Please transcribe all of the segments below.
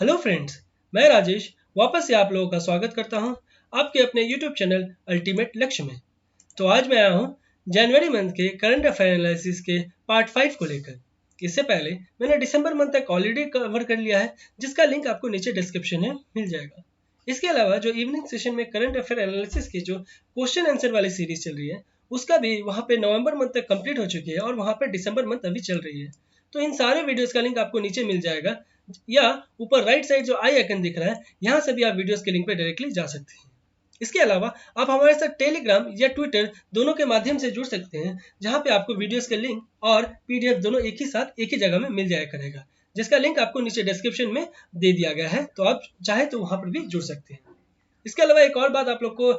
Hello friends, मैं राजेश वापस से आप लोगों का स्वागत करता हूं आपके अपने यूट्यूब चैनल अल्टीमेट लक्ष्य में। तो आज मैं आया हूं जनवरी मंथ के करंट अफेयर एनालिसिस के पार्ट 5 को लेकर। इससे पहले मैंने दिसंबर मंथ तक ऑलरेडी कवर कर लिया है, जिसका लिंक आपको नीचे डिस्क्रिप्शन में मिल जाएगा। इसके अलावा जो इवनिंग सेशन में करंट अफेयर एनालिसिस की जो क्वेश्चन आंसर वाली सीरीज चल रही है, उसका भी वहाँ पे नवंबर मंथ तक कंप्लीट हो चुकी है और वहाँ पे दिसंबर मंथ अभी चल रही है। तो इन सारे वीडियोस का लिंक आपको नीचे मिल जाएगा, या ऊपर राइट साइड जो आई आइकन दिख रहा है, यहाँ से भी आप वीडियोस के लिंक पे डायरेक्टली जा सकते हैं। इसके अलावा आप हमारे साथ टेलीग्राम या ट्विटर दोनों के माध्यम से जुड़ सकते हैं, जहाँ पे आपको वीडियोस के लिंक और पीडीएफ दोनों एक ही साथ एक ही जगह में मिल जाया करेगा, जिसका लिंक आपको नीचे डिस्क्रिप्शन में दे दिया गया है। तो आप चाहे तो वहाँ पर भी जुड़ सकते हैं। इसके अलावा एक और बात आप लोग को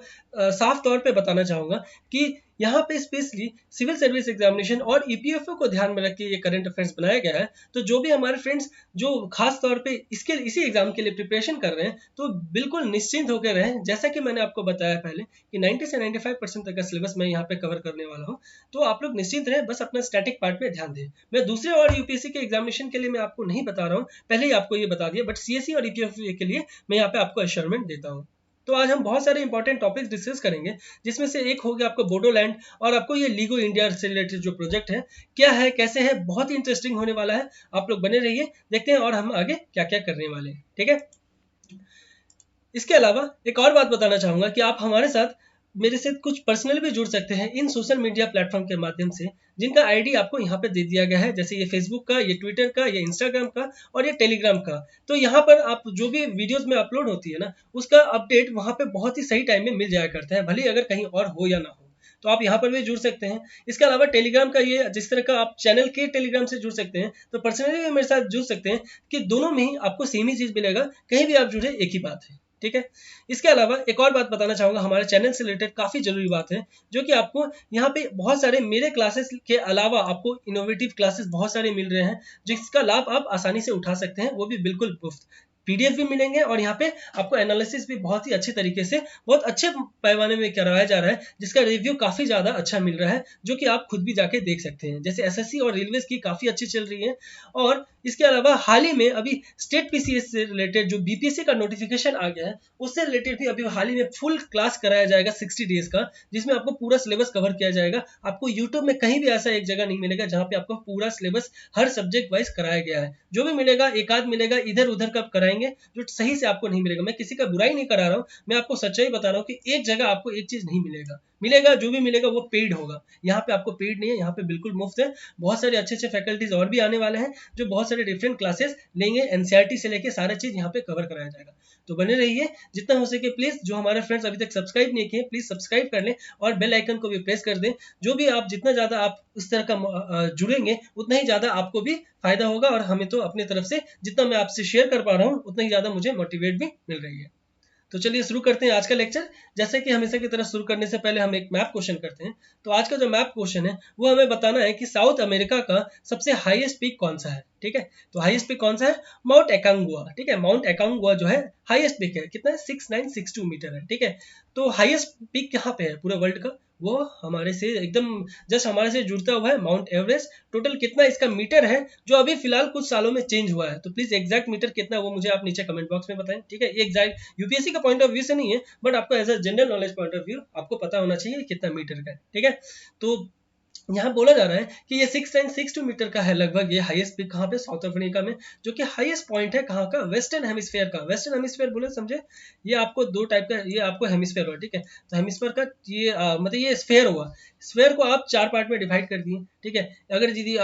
साफ तौर पे बताना चाहूँगा कि यहाँ पे स्पेशली सिविल सर्विस एग्जामिनेशन और ईपीएफओ को ध्यान में रख के ये करंट अफेयर्स बनाया गया है। तो जो भी हमारे फ्रेंड्स जो खास तौर पे इसी एग्जाम के लिए प्रिपरेशन कर रहे हैं, तो बिल्कुल निश्चिंत होकर रहें। जैसा कि मैंने आपको बताया पहले कि 90 से 95% तक का सिलेबस मैं यहाँ पे कवर करने वाला हूँ। तो आप लोग निश्चिंत रहें, बस अपना स्टैटिक पार्ट में ध्यान दें। मैं दूसरे और यूपीएससी के एग्जामिनेशन के लिए मैं आपको नहीं बता रहा हूँ, पहले ही आपको ये बता दिया, बट सीएससी और ईपीएफओ के लिए मैं यहाँ पे आपको एश्योरमेंट देता हूँ। तो आज हम बहुत सारे इंपॉर्टेंट टॉपिक्स डिस्कस करेंगे, जिसमें से एक हो गया आपको बोडोलैंड, और आपको ये लीगो इंडिया से रिलेटेड जो प्रोजेक्ट है क्या है, कैसे है, बहुत ही इंटरेस्टिंग होने वाला है। आप लोग बने रहिए, देखते हैं और हम आगे क्या क्या करने वाले हैं। ठीक है। इसके अलावा एक और बात बताना चाहूँगा कि आप हमारे साथ मेरे से कुछ पर्सनली भी जुड़ सकते हैं इन सोशल मीडिया प्लेटफॉर्म के माध्यम से, जिनका आईडी आपको यहाँ पे दे दिया गया है, जैसे ये फेसबुक का, ये ट्विटर का, ये इंस्टाग्राम का और ये टेलीग्राम का। तो यहाँ पर आप जो भी वीडियोस में अपलोड होती है ना, उसका अपडेट वहाँ पे बहुत ही सही टाइम में मिल जाया करता है, भले ही अगर कहीं और हो या ना हो। तो आप यहाँ पर भी जुड़ सकते हैं। इसके अलावा टेलीग्राम का ये जिस तरह का आप चैनल के टेलीग्राम से जुड़ सकते हैं, तो पर्सनली भी मेरे साथ जुड़ सकते हैं कि दोनों में ही आपको सेम ही चीज़ मिलेगा, कहीं भी आप जुड़े एक ही बात है। ठीक है। इसके अलावा एक और बात बताना चाहूँगा, हमारे चैनल से रिलेटेड काफ़ी ज़रूरी बात है, जो कि आपको यहाँ पे बहुत सारे मेरे क्लासेस के अलावा आपको इनोवेटिव क्लासेस बहुत सारे मिल रहे हैं, जिसका लाभ आप आसानी से उठा सकते हैं, वो भी बिल्कुल मुफ्त। पीडीएफ भी मिलेंगे और यहाँ पे आपको एनालिसिस भी बहुत ही अच्छे तरीके से, बहुत अच्छे पैमाने में करवाया जा रहा है, जिसका रिव्यू काफ़ी ज़्यादा अच्छा मिल रहा है, जो कि आप खुद भी जाके देख सकते हैं। जैसे एसएससी और रेलवेज की काफ़ी अच्छी चल रही है। और इसके अलावा हाल ही में अभी स्टेट पीसीएस से रिलेटेड जो बीपीएससी का नोटिफिकेशन आ गया है, उससे रिलेटेड भी अभी हाल ही में फुल क्लास कराया जाएगा 60 डेज का, जिसमें आपको पूरा सिलेबस कवर किया जाएगा। आपको यूट्यूब में कहीं भी ऐसा एक जगह नहीं मिलेगा जहाँ पे आपको पूरा सिलेबस हर सब्जेक्ट वाइज कराया गया है। जो भी मिलेगा एक आध मिलेगा, इधर उधर का कराएंगे, जो सही से आपको नहीं मिलेगा। मैं किसी का बुराई नहीं करा रहा हूँ, मैं आपको सच्चाई बता रहा हूँ कि एक जगह आपको एक चीज नहीं मिलेगा, जो भी मिलेगा वो पेड होगा। यहाँ पे आपको पेड नहीं है, यहाँ पे बिल्कुल मुफ्त है। बहुत सारे अच्छे अच्छे फैकल्टीज और भी आने वाले हैं, जो बहुत सारे डिफरेंट क्लासेस लेंगे, एनसीईआरटी से लेके सारा चीज यहाँ पे कवर कराया जाएगा। तो बने रहिए, जितना हो सके प्लीज। जो हमारे फ्रेंड्स अभी तक सब्सक्राइब नहीं किए, प्लीज सब्सक्राइब कर लें और बेल आइकन को भी प्रेस कर दें। जो भी आप जितना ज्यादा आप इस तरह का जुड़ेंगे, उतना ही ज्यादा आपको भी फायदा होगा, और हमें तो अपनी तरफ से जितना मैं आपसे शेयर कर पा रहा हूँ, उतना ही ज्यादा मुझे मोटिवेट भी मिल रही है। तो चलिए शुरू करते हैं आज का लेक्चर। जैसे कि हमेशा की तरह शुरू करने से पहले हम एक मैप क्वेश्चन करते हैं। तो आज का जो मैप क्वेश्चन है, वो हमें बताना है कि साउथ अमेरिका का सबसे हाईएस्ट पीक कौन सा है। ठीक है। तो हाईएस्ट पीक कौन सा है? माउंट एकांगुआ। ठीक है। माउंट एकांगुआ जो है हाईएस्ट पीक है, कितना है? 6962 मीटर है। ठीक है। तो हाईएस्ट पीक कहाँ पे है पूरे वर्ल्ड का? वो हमारे से एकदम जस्ट हमारे से जुड़ता हुआ है माउंट एवरेस्ट। टोटल कितना इसका मीटर है, जो अभी फिलहाल कुछ सालों में चेंज हुआ है। तो प्लीज एग्जैक्ट मीटर कितना है वो मुझे आप नीचे कमेंट बॉक्स में बताएं। ठीक है। ये एग्जैक्ट यूपीएससी का पॉइंट ऑफ व्यू से नहीं है, बट आपको as a general knowledge point of view आपको पता होना चाहिए कितना मीटर का है। ठीक है। तो यहाँ बोला जा रहा है कि ये 6962 मीटर का है लगभग। ये हाईएस्ट पीक कहाँ पे? साउथ अफ्रीका में, जो कि हाईएस्ट पॉइंट है कहाँ का? वेस्टर्न हेमिस्फेयर का। वेस्टर्न हेमिस्फेयर बोले समझे, ये आपको दो टाइप का, ये आपको हेमिस्फेयर हुआ। ठीक है। तो हेमिस्फेयर का ये मतलब ये स्फेयर हुआ। स्फेयर को आप 4 पार्ट में डिवाइड कर दिए। ठीक है। अगर यदि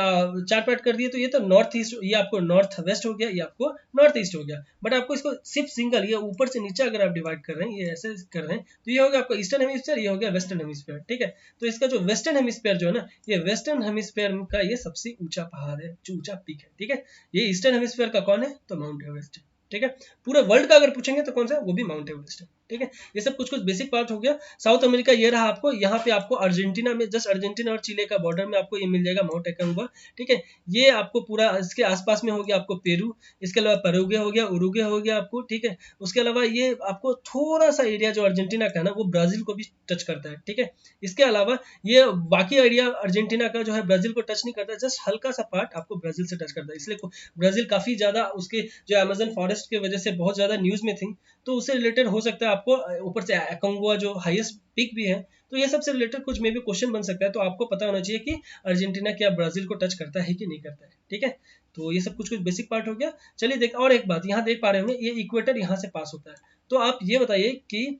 4 पार्ट कर दिए, तो ये तो नॉर्थ ईस्ट, ये आपको नॉर्थ वेस्ट हो गया, ये आपको नॉर्थ ईस्ट हो गया। बट आपको इसको सिर्फ सिंगल, ये ऊपर से नीचे अगर आप डिवाइड कर रहे हैं, ये ऐसे कर रहे हैं, तो ये हो गया आपको ईस्टर्न हेमिस्फेयर, ये हो गया वेस्टर्न हेमिस्फेयर। ठीक है। तो इसका जो वेस्टर्न हेमिस्फेयर जो है ना, ये वेस्टर्न हेमिस्फेयर का ये सबसे ऊंचा पहाड़ है, जो ऊंचा पीक है। ठीक है। ये ईस्टर्न हेमिस्फेयर का कौन है? तो माउंट एवरेस्ट है। ठीक है। पूरे वर्ल्ड का अगर पूछेंगे तो कौन सा है? वो भी माउंट एवरेस्ट है। ठीक है। ये सब कुछ कुछ बेसिक पार्ट हो गया। साउथ अमेरिका ये रहा आपको, यहाँ पे आपको अर्जेंटीना में जस्ट अर्जेंटीना और चिले का बॉर्डर में आपको ये मिल जाएगा माउंट एकोंगुआ, ठीक है। ये आपको पूरा इसके आसपास में हो गया आपको पेरू, इसके अलावा परुग्वे हो गया, उरुग्वे हो गया आपको, ठीक है। उसके अलावा ये आपको थोड़ा सा एरिया जो अर्जेंटीना का है ना वो ब्राजील को भी टच करता है, ठीक है। इसके अलावा ये बाकी एरिया अर्जेंटीना का जो है ब्राजील को टच नहीं करता, जस्ट हल्का सा पार्ट आपको ब्राजील से टच करता है। इसलिए ब्राजील काफी ज्यादा उसके जो अमेजन फॉरेस्ट की वजह से बहुत ज्यादा न्यूज में थी, तो उससे रिलेटेड हो सकता है आपको, ऊपर से एकोंगुआ जो हाईएस्ट पीक भी है, तो ये सबसे रिलेटेड कुछ में भी क्वेश्चन बन सकता है। तो आपको पता होना चाहिए कि अर्जेंटीना क्या ब्राजील को टच करता है कि नहीं करता है, ठीक है। तो ये सब कुछ कुछ बेसिक पार्ट हो गया। चलिए देख, और एक बात यहाँ देख पा रहे होंगे, ये इक्वेटर यहाँ से पास होता है। तो आप ये बताइए कि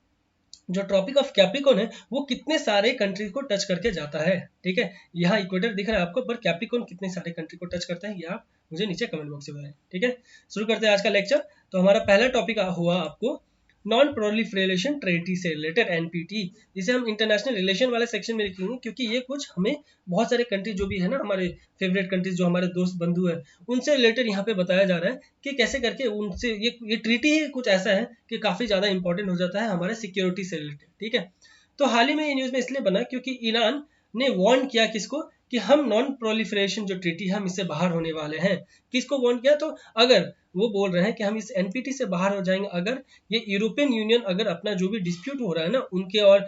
जो ट्रॉपिक ऑफ कैप्रिकॉर्न है वो कितने सारे कंट्री को टच करके जाता है, ठीक है। यहाँ इक्वेटर दिख रहा है आपको, पर कैप्रिकॉर्न कितने सारे कंट्री को टच करता है ये आप मुझे नीचे कमेंट बॉक्स में बताएं, ठीक है। शुरू करते हैं आज का लेक्चर। तो हमारा पहला टॉपिक हुआ आपको नॉन प्रोलिफरेशन ट्रेटी से रिलेटेड, एनपीटी, जिसे हम इंटरनेशनल रिलेशन वाले सेक्शन में लिखेंगे, क्योंकि ये कुछ हमें बहुत सारे कंट्री जो भी है ना हमारे फेवरेट कंट्रीज, जो हमारे दोस्त बंधु है, उनसे रिलेटेड यहाँ पे बताया जा रहा है कि कैसे करके उनसे ये ट्रीटी ही कुछ ऐसा है कि काफी ज्यादा इंपॉर्टेंट हो जाता है हमारे सिक्योरिटी से रिलेटेड, ठीक है। तो हाल ही में ये न्यूज में इसलिए बना क्योंकि ईरान ने वार्न किया किसको, कि हम नॉन प्रोलिफरेशन जो ट्रीटी है हम इससे बाहर होने वाले हैं। किसको वार्न किया, तो अगर वो बोल रहे हैं कि हम इस एनपीटी से बाहर हो जाएंगे अगर ये यूरोपियन यूनियन अगर अपना जो भी डिस्प्यूट हो रहा है ना उनके और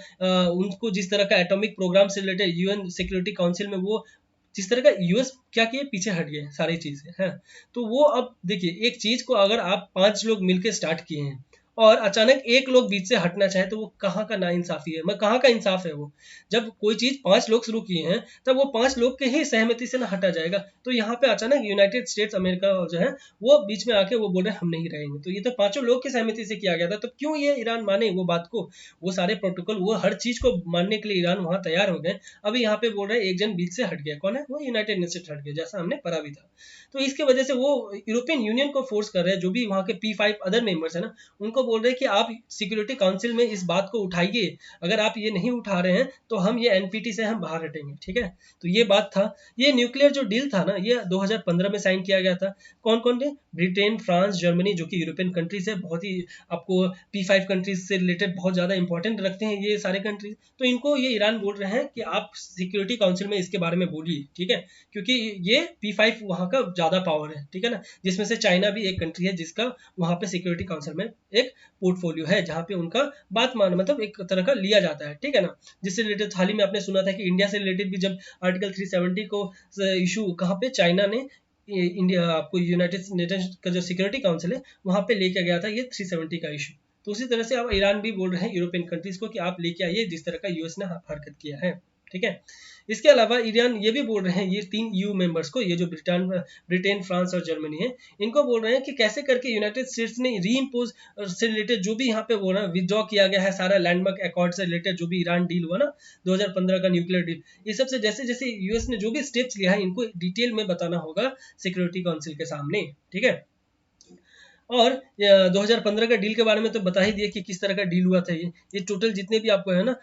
उनको जिस तरह का एटॉमिक प्रोग्राम से रिलेटेड यूएन सिक्योरिटी काउंसिल में वो जिस तरह का यूएस क्या किए पीछे हट गए सारी चीजें हैं। तो वो अब देखिए, एक चीज को अगर आप 5 लोग मिलकर स्टार्ट किए हैं और अचानक एक लोग बीच से हटना चाहे तो वो कहाँ का नाइंसाफी है, मैं कहाँ का इंसाफ है वो। जब कोई चीज 5 लोग शुरू किए हैं तब वो 5 लोग के ही सहमति से ना हटा जाएगा। तो यहाँ पे अचानक यूनाइटेड स्टेट्स अमेरिका जो है वो बीच में आके वो बोल रहे हैं हम नहीं रहेंगे, तो ये तो 5 लोग की सहमति से किया गया था, तो क्यों ये ईरान माने वो बात को। वो सारे प्रोटोकॉल वो हर चीज को मानने के लिए ईरान वहां तैयार हो गए। अभी यहाँ पे बोल रहे हैं एक जन बीच से हट गया, कौन है वो, यूनाइटेड नेशंस हट गया, जैसा हमने पढ़ा भी था। तो इसके वजह से वो यूरोपियन यूनियन को फोर्स कर रहे हैं, जो भी वहाँ के P5 अदर मेंबर्स है ना उनको बोल रहे हैं कि आप सिक्योरिटी काउंसिल में इस बात को उठाइए, अगर आप ये नहीं उठा रहे हैं तो हम ये एनपीटी से हम बाहर हटेंगे, ठीक है। तो ये बात था। ये न्यूक्लियर जो डील था ना ये 2015 में साइन किया गया था। कौन कौन थे, ब्रिटेन, फ्रांस, जर्मनी, जो कि यूरोपियन कंट्रीज है, बहुत ही आपको P5 कंट्रीज से रिलेटेड बहुत ज्यादा इंपॉर्टेंट रखते हैं ये सारे कंट्रीज। तो इनको ये ईरान बोल रहे हैं कि आप सिक्योरिटी काउंसिल में इसके बारे में बोलिए, ठीक है, क्योंकि ये P5 वहाँ का ज्यादा पावर है, ठीक है ना, जिसमें से चाइना भी एक कंट्री है जिसका वहाँ पे सिक्योरिटी काउंसिल में एक पोर्टफोलियो है जहाँ पे उनका बात मान मतलब एक तरह का लिया जाता है, ठीक है ना। जिससे रिलेटेड हाल ही में आपने सुना था कि इंडिया से रिलेटेड भी जब आर्टिकल 370 को इशू कहाँ पे चाइना ने इंडिया आपको यूनाइटेड नेशंस का जो सिक्योरिटी काउंसिल है वहाँ पे लेके गया था ये 370 का इशू। तो उसी तरह से अब ईरान भी बोल रहे हैं यूरोपियन कंट्रीज को कि आप लेके आइए जिस तरह का यूएस ने हरकत किया है, ठीक है। इसके अलावा ईरान ये भी बोल रहे हैं, ये 3 EU मेंबर्स को, ये जो ब्रिटेन, फ्रांस और जर्मनी है, इनको बोल रहे हैं कि कैसे करके यूनाइटेड स्टेट्स ने री इम्पोज से रिलेटेड जो भी यहाँ पे बोल रहा है विथड्रॉ किया गया है सारा लैंडमार्क अकॉर्ड से रिलेटेड जो भी ईरान डील हुआ ना 2015 का न्यूक्लियर डील, ये सबसे जैसे जैसे यूएस ने जो भी स्टेप्स लिया है इनको डिटेल में बताना होगा सिक्योरिटी काउंसिल के सामने, ठीक है। और 2015 का डील के बारे में तो बता ही दिया कि किस तरह का डील हुआ था। ये टोटल जितने भी आपको है ना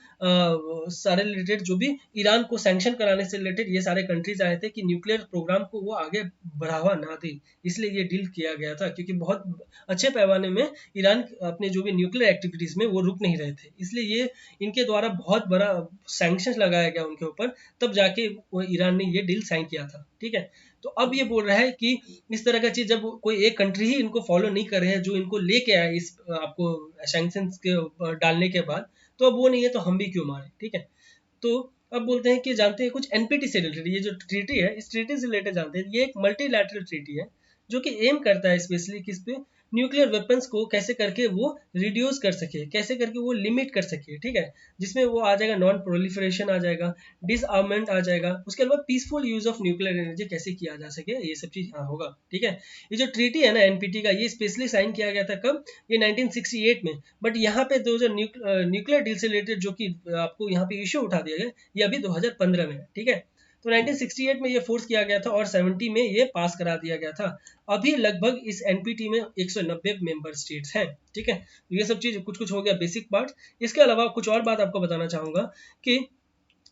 सारे रिलेटेड जो भी ईरान को सैंक्शन कराने से रिलेटेड ये सारे कंट्रीज आए थे कि न्यूक्लियर प्रोग्राम को वो आगे बढ़ावा ना दे, इसलिए ये डील किया गया था। क्योंकि बहुत अच्छे पैमाने में ईरान अपने जो भी न्यूक्लियर एक्टिविटीज में वो रुक नहीं रहे थे, इसलिए ये इनके द्वारा बहुत बड़ा सैंक्शन लगाया गया उनके ऊपर, तब जाके वो ईरान ने ये डील साइन किया था, ठीक है। तो अब ये बोल रहा है कि इस तरह का चीज जब कोई एक कंट्री ही इनको फॉलो नहीं कर रहे हैं जो इनको लेके आए इस आपको सैंक्शंस के डालने के बाद, तो अब वो नहीं है तो हम भी क्यों मारे, ठीक है। तो अब बोलते हैं कि जानते हैं कुछ एनपीटी से रिलेटेड, ये जो ट्रीटी है इस ट्रीटी से रिलेटेड जानते हैं, ये एक मल्टीलैटरल ट्रीटी है जो कि एम करता है स्पेशली किस पे, न्यूक्लियर वेपन्स को कैसे करके वो रिड्यूस कर सके, कैसे करके वो लिमिट कर सके, ठीक है। जिसमें वो आ जाएगा नॉन प्रोलिफरेशन आ जाएगा, डिसआर्ममेंट आ जाएगा, उसके अलावा peaceful use of nuclear energy कैसे किया जा सके, ये सब चीज यहाँ होगा, ठीक है। ये जो ट्रीटी है ना एनपीटी का, ये स्पेशली साइन किया गया था कब, ये 1968 में, बट यहाँ पे जो न्यूक्लियर डील से रिलेटेड जो कि आपको यहाँ पे इश्यू उठा दिया गया ये अभी 2015 में है, ठीक है। तो 1968 में ये फोर्स किया गया था और 70 में ये पास करा दिया गया था। अभी लगभग इस एनपीटी में 190 मेंबर स्टेट्स हैं, ठीक है। तो ये सब चीज कुछ कुछ हो गया बेसिक पार्ट। इसके अलावा कुछ और बात आपको बताना चाहूंगा कि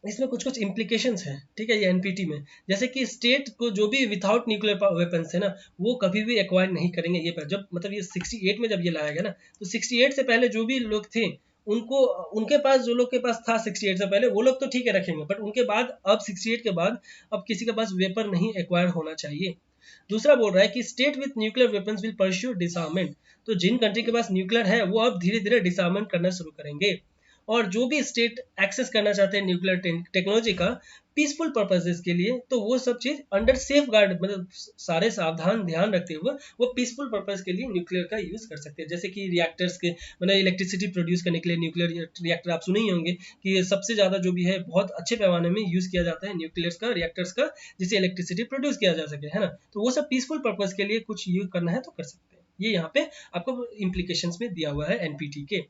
इसमें कुछ कुछ इम्प्लीकेशंस हैं, ठीक है, ये एनपीटी में। जैसे कि स्टेट को जो भी विदाउट न्यूक्लियर वेपन्स है ना, वो कभी भी एक्वायर नहीं करेंगे। ये जब मतलब ये 68 में जब ये लाया गया ना, तो 68 से पहले जो भी लोग थे उनको, उनके पास, जो लोग के पास था 68 से पहले, वो लोग तो ठीक है रखेंगे, बट उनके बाद अब 68 के बाद अब किसी के पास वेपन नहीं एक्वायर होना चाहिए। दूसरा बोल रहा है कि state with nuclear weapons will pursue disarmament. तो जिन कंट्री के पास न्यूक्लियर है वो अब धीरे धीरे डिसआर्मेंट करना शुरू करेंगे। और जो भी स्टेट एक्सेस करना चाहते हैं न्यूक्लियर टेक्नोलॉजी का पीसफुल पर्पसेस के लिए, तो वो सब चीज अंडर सेफ गार्ड, मतलब सारे सावधान ध्यान रखते हुए वो पीसफुल पर्पस के लिए न्यूक्लियर का यूज कर सकते हैं। जैसे कि रिएक्टर्स के, मतलब इलेक्ट्रिसिटी प्रोड्यूस करने के लिए न्यूक्लियर रिएक्टर आप सुने ही होंगे कि सबसे ज्यादा जो भी है बहुत अच्छे पैमाने में यूज किया जाता है न्यूक्लियर्स का, रिएक्टर्स का, जिससे इलेक्ट्रिसिटी प्रोड्यूस किया जा सके, है ना। तो वो सब पीसफुल पर्पज के लिए कुछ यूज करना है तो कर सकते हैं। ये यहाँ पे आपको इम्प्लीकेशंस में दिया हुआ है एनपीटी के,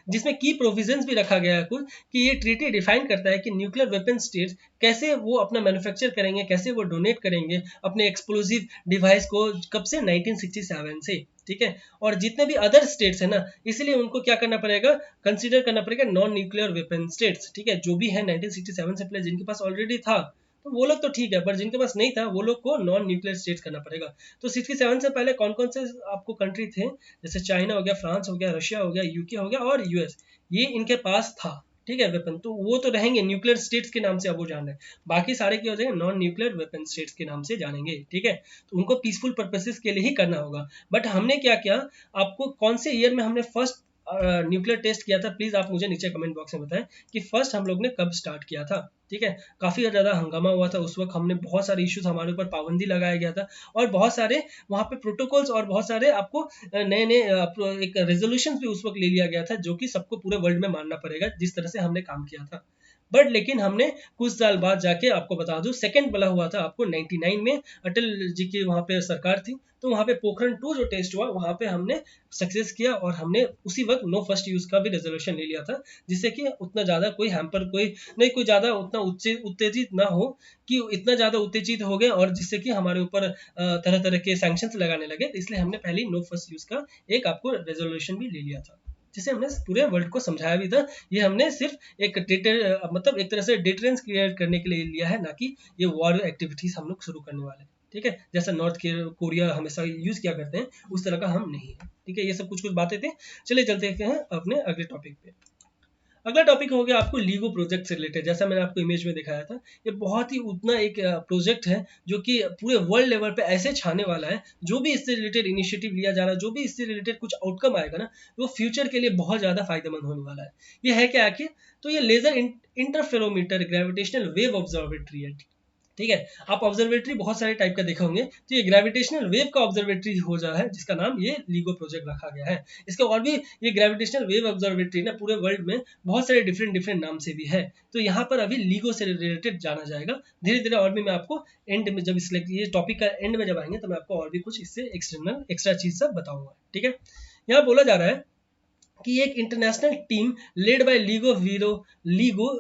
जिसमें की प्रोविजंस भी रखा गया है कुछ, कि ये ट्रीटी डिफाइन करता है कि न्यूक्लियर वेपन स्टेट्स कैसे वो अपना मैन्युफैक्चर करेंगे, कैसे वो डोनेट करेंगे अपने एक्सप्लोजिव डिवाइस को, कब से 1967 से, ठीक है। और जितने भी अदर स्टेट्स है ना, इसलिए उनको क्या करना पड़ेगा, कंसीडर करना पड़ेगा नॉन न्यूक्लियर वेपन स्टेट्स, ठीक है। जो भी है 1967 से पहले जिनके पास ऑलरेडी था, तो वो लोग तो ठीक है, पर जिनके पास नहीं था वो लोग को नॉन न्यूक्लियर स्टेट्स करना पड़ेगा। तो 67 से पहले कौन कौन से आपको कंट्री थे, जैसे चाइना हो गया, फ्रांस हो गया, रशिया हो गया, यूके हो गया और यूएस, ये इनके पास था, ठीक है, वेपन। तो वो तो रहेंगे न्यूक्लियर स्टेट्स के नाम से, अब वो जान रहे हैं। बाकी सारे क्या हो जाएंगे, नॉन न्यूक्लियर वेपन स्टेट्स के नाम से जानेंगे, ठीक है। तो उनको पीसफुल पर्पसेस के लिए ही करना होगा। बट हमने क्या किया, आपको कौन से ईयर में हमने फर्स्ट न्यूक्लियर टेस्ट किया था, प्लीज आप मुझे नीचे कमेंट बॉक्स में बताएं कि फर्स्ट हम लोग ने कब स्टार्ट किया था, ठीक है। काफी ज्यादा हंगामा हुआ था उस वक्त, हमने बहुत सारे इश्यूज, हमारे ऊपर पाबंदी लगाया गया था, और बहुत सारे वहाँ पे प्रोटोकॉल्स और बहुत सारे आपको नए नए एक रेजोल्यूशन भी उस वक्त ले लिया गया था, जो कि सबको पूरे वर्ल्ड में मानना पड़ेगा जिस तरह से हमने काम किया था। बट लेकिन हमने कुछ साल बाद जाके, आपको बता दूं, सेकंड वाला हुआ था आपको 99 में, अटल जी की वहां पे सरकार थी, तो वहां पे पोखरण 2 जो टेस्ट हुआ वहां पे हमने सक्सेस किया, और हमने उसी वक्त नो फर्स्ट यूज का भी रेजोल्यूशन ले लिया था, जिससे कि उतना ज्यादा कोई हैम्पर, कोई नहीं, कोई ज्यादा उतना उत्तेजित ना हो, कि इतना ज्यादा उत्तेजित हो गए और जिससे कि हमारे ऊपर तरह तरह के सैंक्शंस लगाने लगे। तो इसलिए हमने पहले ही नो फर्स्ट यूज का एक आपको रेजोल्यूशन भी ले लिया था, जिसे हमने पूरे वर्ल्ड को समझाया भी था। ये हमने सिर्फ एक मतलब एक तरह से डिटरेंस क्रिएट करने के लिए लिया है, ना कि ये वॉर एक्टिविटीज हम लोग शुरू करने वाले हैं, ठीक है। जैसा नॉर्थ कोरिया हमेशा यूज किया करते हैं, उस तरह का हम नहीं है, ठीक है। ये सब कुछ कुछ बातें थे। चलिए चलते हैं अपने अगले टॉपिक पे। अगला टॉपिक हो गया आपको लीगो प्रोजेक्ट से रिलेटेड। जैसा मैंने आपको इमेज में दिखाया था, ये बहुत ही उतना एक प्रोजेक्ट है जो कि पूरे वर्ल्ड लेवल पे ऐसे छाने वाला है। जो भी इससे रिलेटेड इनिशिएटिव लिया जा रहा है, जो भी इससे रिलेटेड कुछ आउटकम आएगा ना, वो फ्यूचर के लिए बहुत ज्यादा फायदेमंद होने वाला है। ये है क्या आखिर, तो ये laser interferometer gravitational wave observatory है, ठीक है। आप ऑब्जर्वेटरी बहुत सारे टाइप का देखे होंगे, तो ये ग्रेविटेशनल वेव का ऑब्जर्वेटरी हो जा है, जिसका नाम ये लीगो प्रोजेक्ट रखा गया है। इसके और भी, ये ग्रेविटेशनल वेव ऑब्जर्वेटरी ना पूरे वर्ल्ड में बहुत सारे डिफरेंट डिफरेंट नाम से भी है। तो यहाँ पर अभी लीगो से रिलेटेड जाना जाएगा धीरे धीरे, और भी मैं आपको एंड में, जब ये टॉपिक का एंड में जब आएंगे, तो मैं आपको और भी कुछ इससे एक्स्ट्रा चीज सब बताऊंगा, ठीक है। यहाँ बोला जा रहा है कि एक international team led by LIGO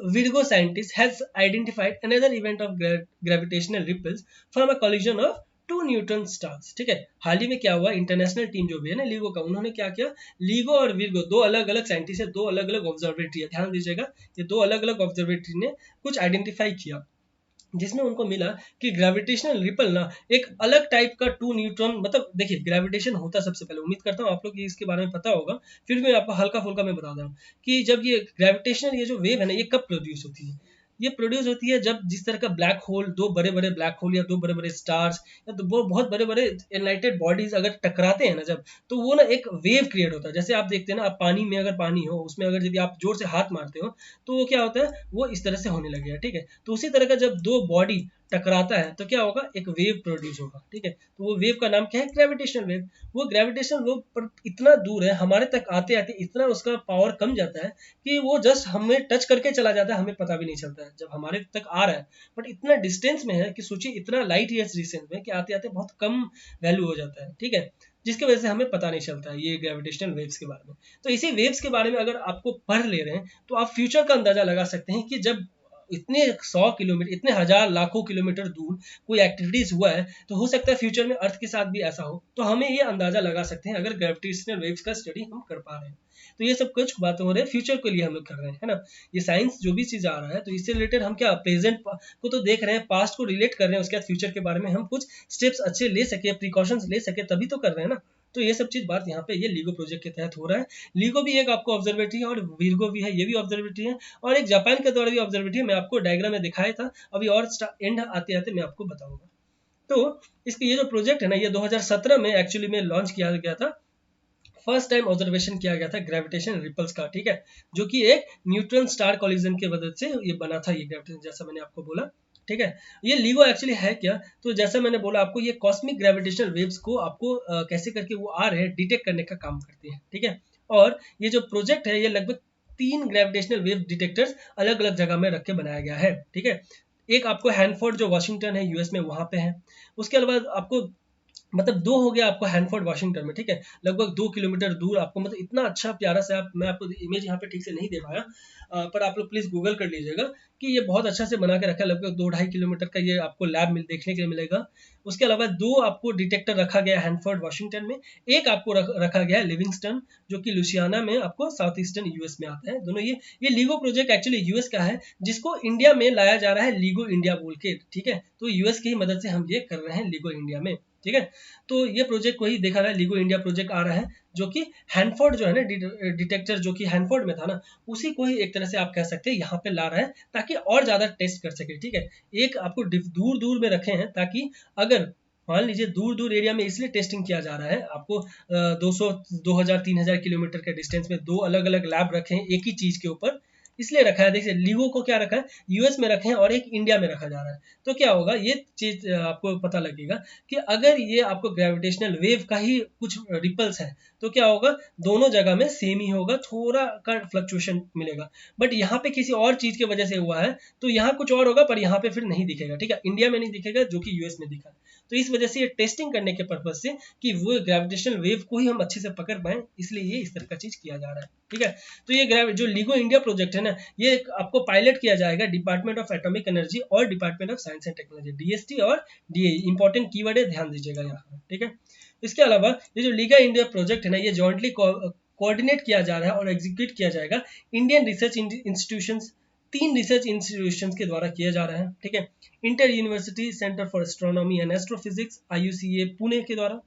Virgo scientist has identified another event of gravitational ripples from a collision of two neutron stars, ठीक है। हाल ही में क्या हुआ, इंटरनेशनल टीम जो भी है ना लीगो का, उन्होंने क्या किया, लीगो और विर्गो दो अलग अलग साइंटिस्ट है, दो अलग अलग ऑब्जर्वेटरी है, ध्यान दीजिएगा, ये दो अलग अलग ऑब्जर्वेटरी ने कुछ आइडेंटिफाई किया, जिसमें उनको मिला कि ग्रेविटेशनल रिपल ना एक अलग टाइप का टू न्यूट्रॉन, मतलब देखिए ग्रेविटेशन होता, सबसे पहले उम्मीद करता हूँ आप लोग इसके बारे में पता होगा, फिर भी आपको हल्का फुल्का मैं बता दूँ कि जब ये ग्रेविटेशनल, ये जो वेव है ना, ये कब प्रोड्यूस होती है। ये प्रोड्यूस होती है जब जिस तरह का ब्लैक होल, दो बड़े बड़े ब्लैक होल या दो बड़े बड़े स्टार्स या तो बहुत बड़े बड़े एनलाइटेड बॉडीज अगर टकराते हैं ना, जब, तो वो ना एक वेव क्रिएट होता है। जैसे आप देखते हैं ना, आप पानी में, अगर पानी हो उसमें अगर यदि आप जोर से हाथ मारते हो, तो वो क्या होता है, वो इस तरह से होने लगेगा, ठीक है। तो उसी तरह का जब दो बॉडी टकराता है तो क्या होगा, एक वेव प्रोड्यूस होगा, ठीक है। तो वो वेव का नाम क्या है, ग्रेविटेशनल वेव। वो ग्रेविटेशनल वेव पर इतना दूर है, हमारे तक आते आते इतना उसका पावर कम जाता है कि वो जस्ट हमें टच करके चला जाता है, हमें पता भी नहीं चलता है जब हमारे तक आ रहा है। बट इतना डिस्टेंस में है कि सोचिए, इतना लाइट ईयर्स डिस्टेंस में, कि आते आते बहुत कम वैल्यू हो जाता है, ठीक है, जिसकी वजह से हमें पता नहीं चलता है ये ग्रेविटेशनल वेव्स के बारे में। तो इसी वेव्स के बारे में अगर आपको पढ़ ले रहे हैं, तो आप फ्यूचर का अंदाजा लगा सकते हैं कि जब इतने 100 किलोमीटर, इतने हजार लाखों किलोमीटर दूर कोई एक्टिविटीज हुआ है, तो हो सकता है फ्यूचर में अर्थ के साथ भी ऐसा हो। तो हमें ये अंदाजा लगा सकते हैं अगर ग्रेविटेशनल वेव्स का स्टडी हम कर पा रहे हैं। तो ये सब कुछ बातें हो रही है फ्यूचर के लिए हम लोग कर रहे हैं, है ना। ये साइंस जो भी चीज आ रहा है तो इससे रिलेटेड हम क्या प्रेजेंट को तो देख रहे हैं, पास्ट को रिलेट कर रहे हैं, उसके बाद फ्यूचर के बारे में हम कुछ स्टेप्स अच्छे ले सके, प्रिकॉशंस ले सके, तभी तो कर रहे हैं ना। तो ये सब चीज बात यहाँ पे ये लीगो प्रोजेक्ट के तहत हो रहा है। लीगो भी एक आपको ऑब्जर्वेटरी है और वीरगो भी है, ये भी ऑब्जर्वेटरी है, और एक जापान के द्वारा भी ऑब्जर्वेटरी है। मैं आपको डायग्राम में दिखाया था, अभी और एंड आते आते मैं आपको बताऊंगा। तो इसके ये जो प्रोजेक्ट है ना, ये 2017 में एक्चुअली में लॉन्च किया गया था। फर्स्ट टाइम ऑब्जर्वेशन किया गया था ग्रेविटेशन रिपल्स का, ठीक है, जो कि एक न्यूट्रॉन स्टार कॉलिजन की वजह से ये बना था ये ग्रेविटेशन, जैसा मैंने आपको बोला, ठीक है। ये LIGO एक्चुअली है क्या, तो जैसा मैंने बोला आपको, ये कॉस्मिक ग्रेविटेशनल वेव्स को आपको कैसे करके वो आ रहे हैं डिटेक्ट करने का काम करती है, ठीक है। और ये जो प्रोजेक्ट है ये लगभग 3 ग्रेविटेशनल वेव डिटेक्टर्स अलग अलग जगह में रख के बनाया गया है, ठीक है। एक आपको हैनफोर्ड जो वाशिंगटन है यूएस में, वहां पे है। उसके अलावा आपको मतलब 2 हो गया आपको हैनफोर्ड वाशिंगटन में, ठीक है, लगभग 2 किलोमीटर दूर आपको, मतलब इतना अच्छा प्यारा से आप, मैं आपको इमेज यहाँ पे ठीक से नहीं दे पाया, पर आप लोग प्लीज गूगल कर लीजिएगा कि ये बहुत अच्छा से बना के रखा है। लगभग 2-2.5 किलोमीटर का ये आपको लैब देखने के लिए मिलेगा। उसके अलावा 2 आपको डिटेक्टर रखा गया है हैनफोर्ड वाशिंगटन में, एक आपको रखा गया है लिविंगस्टन जो कि लुसियाना में आपको साउथ ईस्टर्न यूएस में आता है। दोनों ये लीगो प्रोजेक्ट एक्चुअली यूएस का है, जिसको इंडिया में लाया जा रहा है लीगो इंडिया बोल के, ठीक है। तो यूएस की ही मदद से हम ये कर रहे हैं लीगो इंडिया में, ठीक है। तो ये प्रोजेक्ट को ही देखा रहा है, लीगो इंडिया प्रोजेक्ट आ रहा है, जो कि हैनफोर्ड जो है ना डिटेक्टर जो कि हैनफोर्ड में था ना, उसी को ही एक तरह से आप कह सकते हैं यहाँ पे ला रहा है, ताकि और ज्यादा टेस्ट कर सके, ठीक है। एक आपको दूर दूर में रखे हैं, ताकि अगर मान लीजिए दूर दूर एरिया में इसलिए टेस्टिंग किया जा रहा है, आपको 200 2000-3000 किलोमीटर के डिस्टेंस में 2 अलग अलग लैब रखे हैं एक ही चीज के ऊपर, इसलिए रखा है। देखिए लीगो को क्या रखा है, यूएस में रखे हैं और एक इंडिया में रखा जा रहा है। तो क्या होगा, ये चीज आपको पता लगेगा कि अगर ये आपको ग्रेविटेशनल वेव का ही कुछ रिपल्स है, तो क्या होगा, दोनों जगह में सेम ही होगा, थोड़ा का फ्लक्चुएशन मिलेगा। बट यहाँ पे किसी और चीज की वजह से हुआ है, तो यहाँ कुछ और होगा, पर यहाँ पे फिर नहीं दिखेगा, ठीक है, इंडिया में नहीं दिखेगा जो कि यूएस में दिखा है। तो इस वजह से ये टेस्टिंग करने के पर्पज से कि वो ग्रेविटेशनल वेव को ही हम अच्छे से पकड़ पाए, इसलिए ये इस तरह का चीज किया जा रहा है, ठीक है। तो ये जो लीगो इंडिया प्रोजेक्ट है ना, ये आपको पायलट किया जाएगा डिपार्टमेंट ऑफ एटॉमिक एनर्जी और department of science and technology, DST और डीएई, इंपॉर्टेंट कीवर्ड है, ध्यान दीजिएगा यहाँ, ठीक है। इसके अलावा ये जो लीगा इंडिया प्रोजेक्ट है ना, ये जॉइंटली कोऑर्डिनेट किया जा रहा है और एग्जीक्यूट किया जाएगा Indian research institutions, 3 research institutions के द्वारा किया जा रहा है, ठीक है। Inter university centre for astronomy and astrophysics IUCA Pune के द्वारा।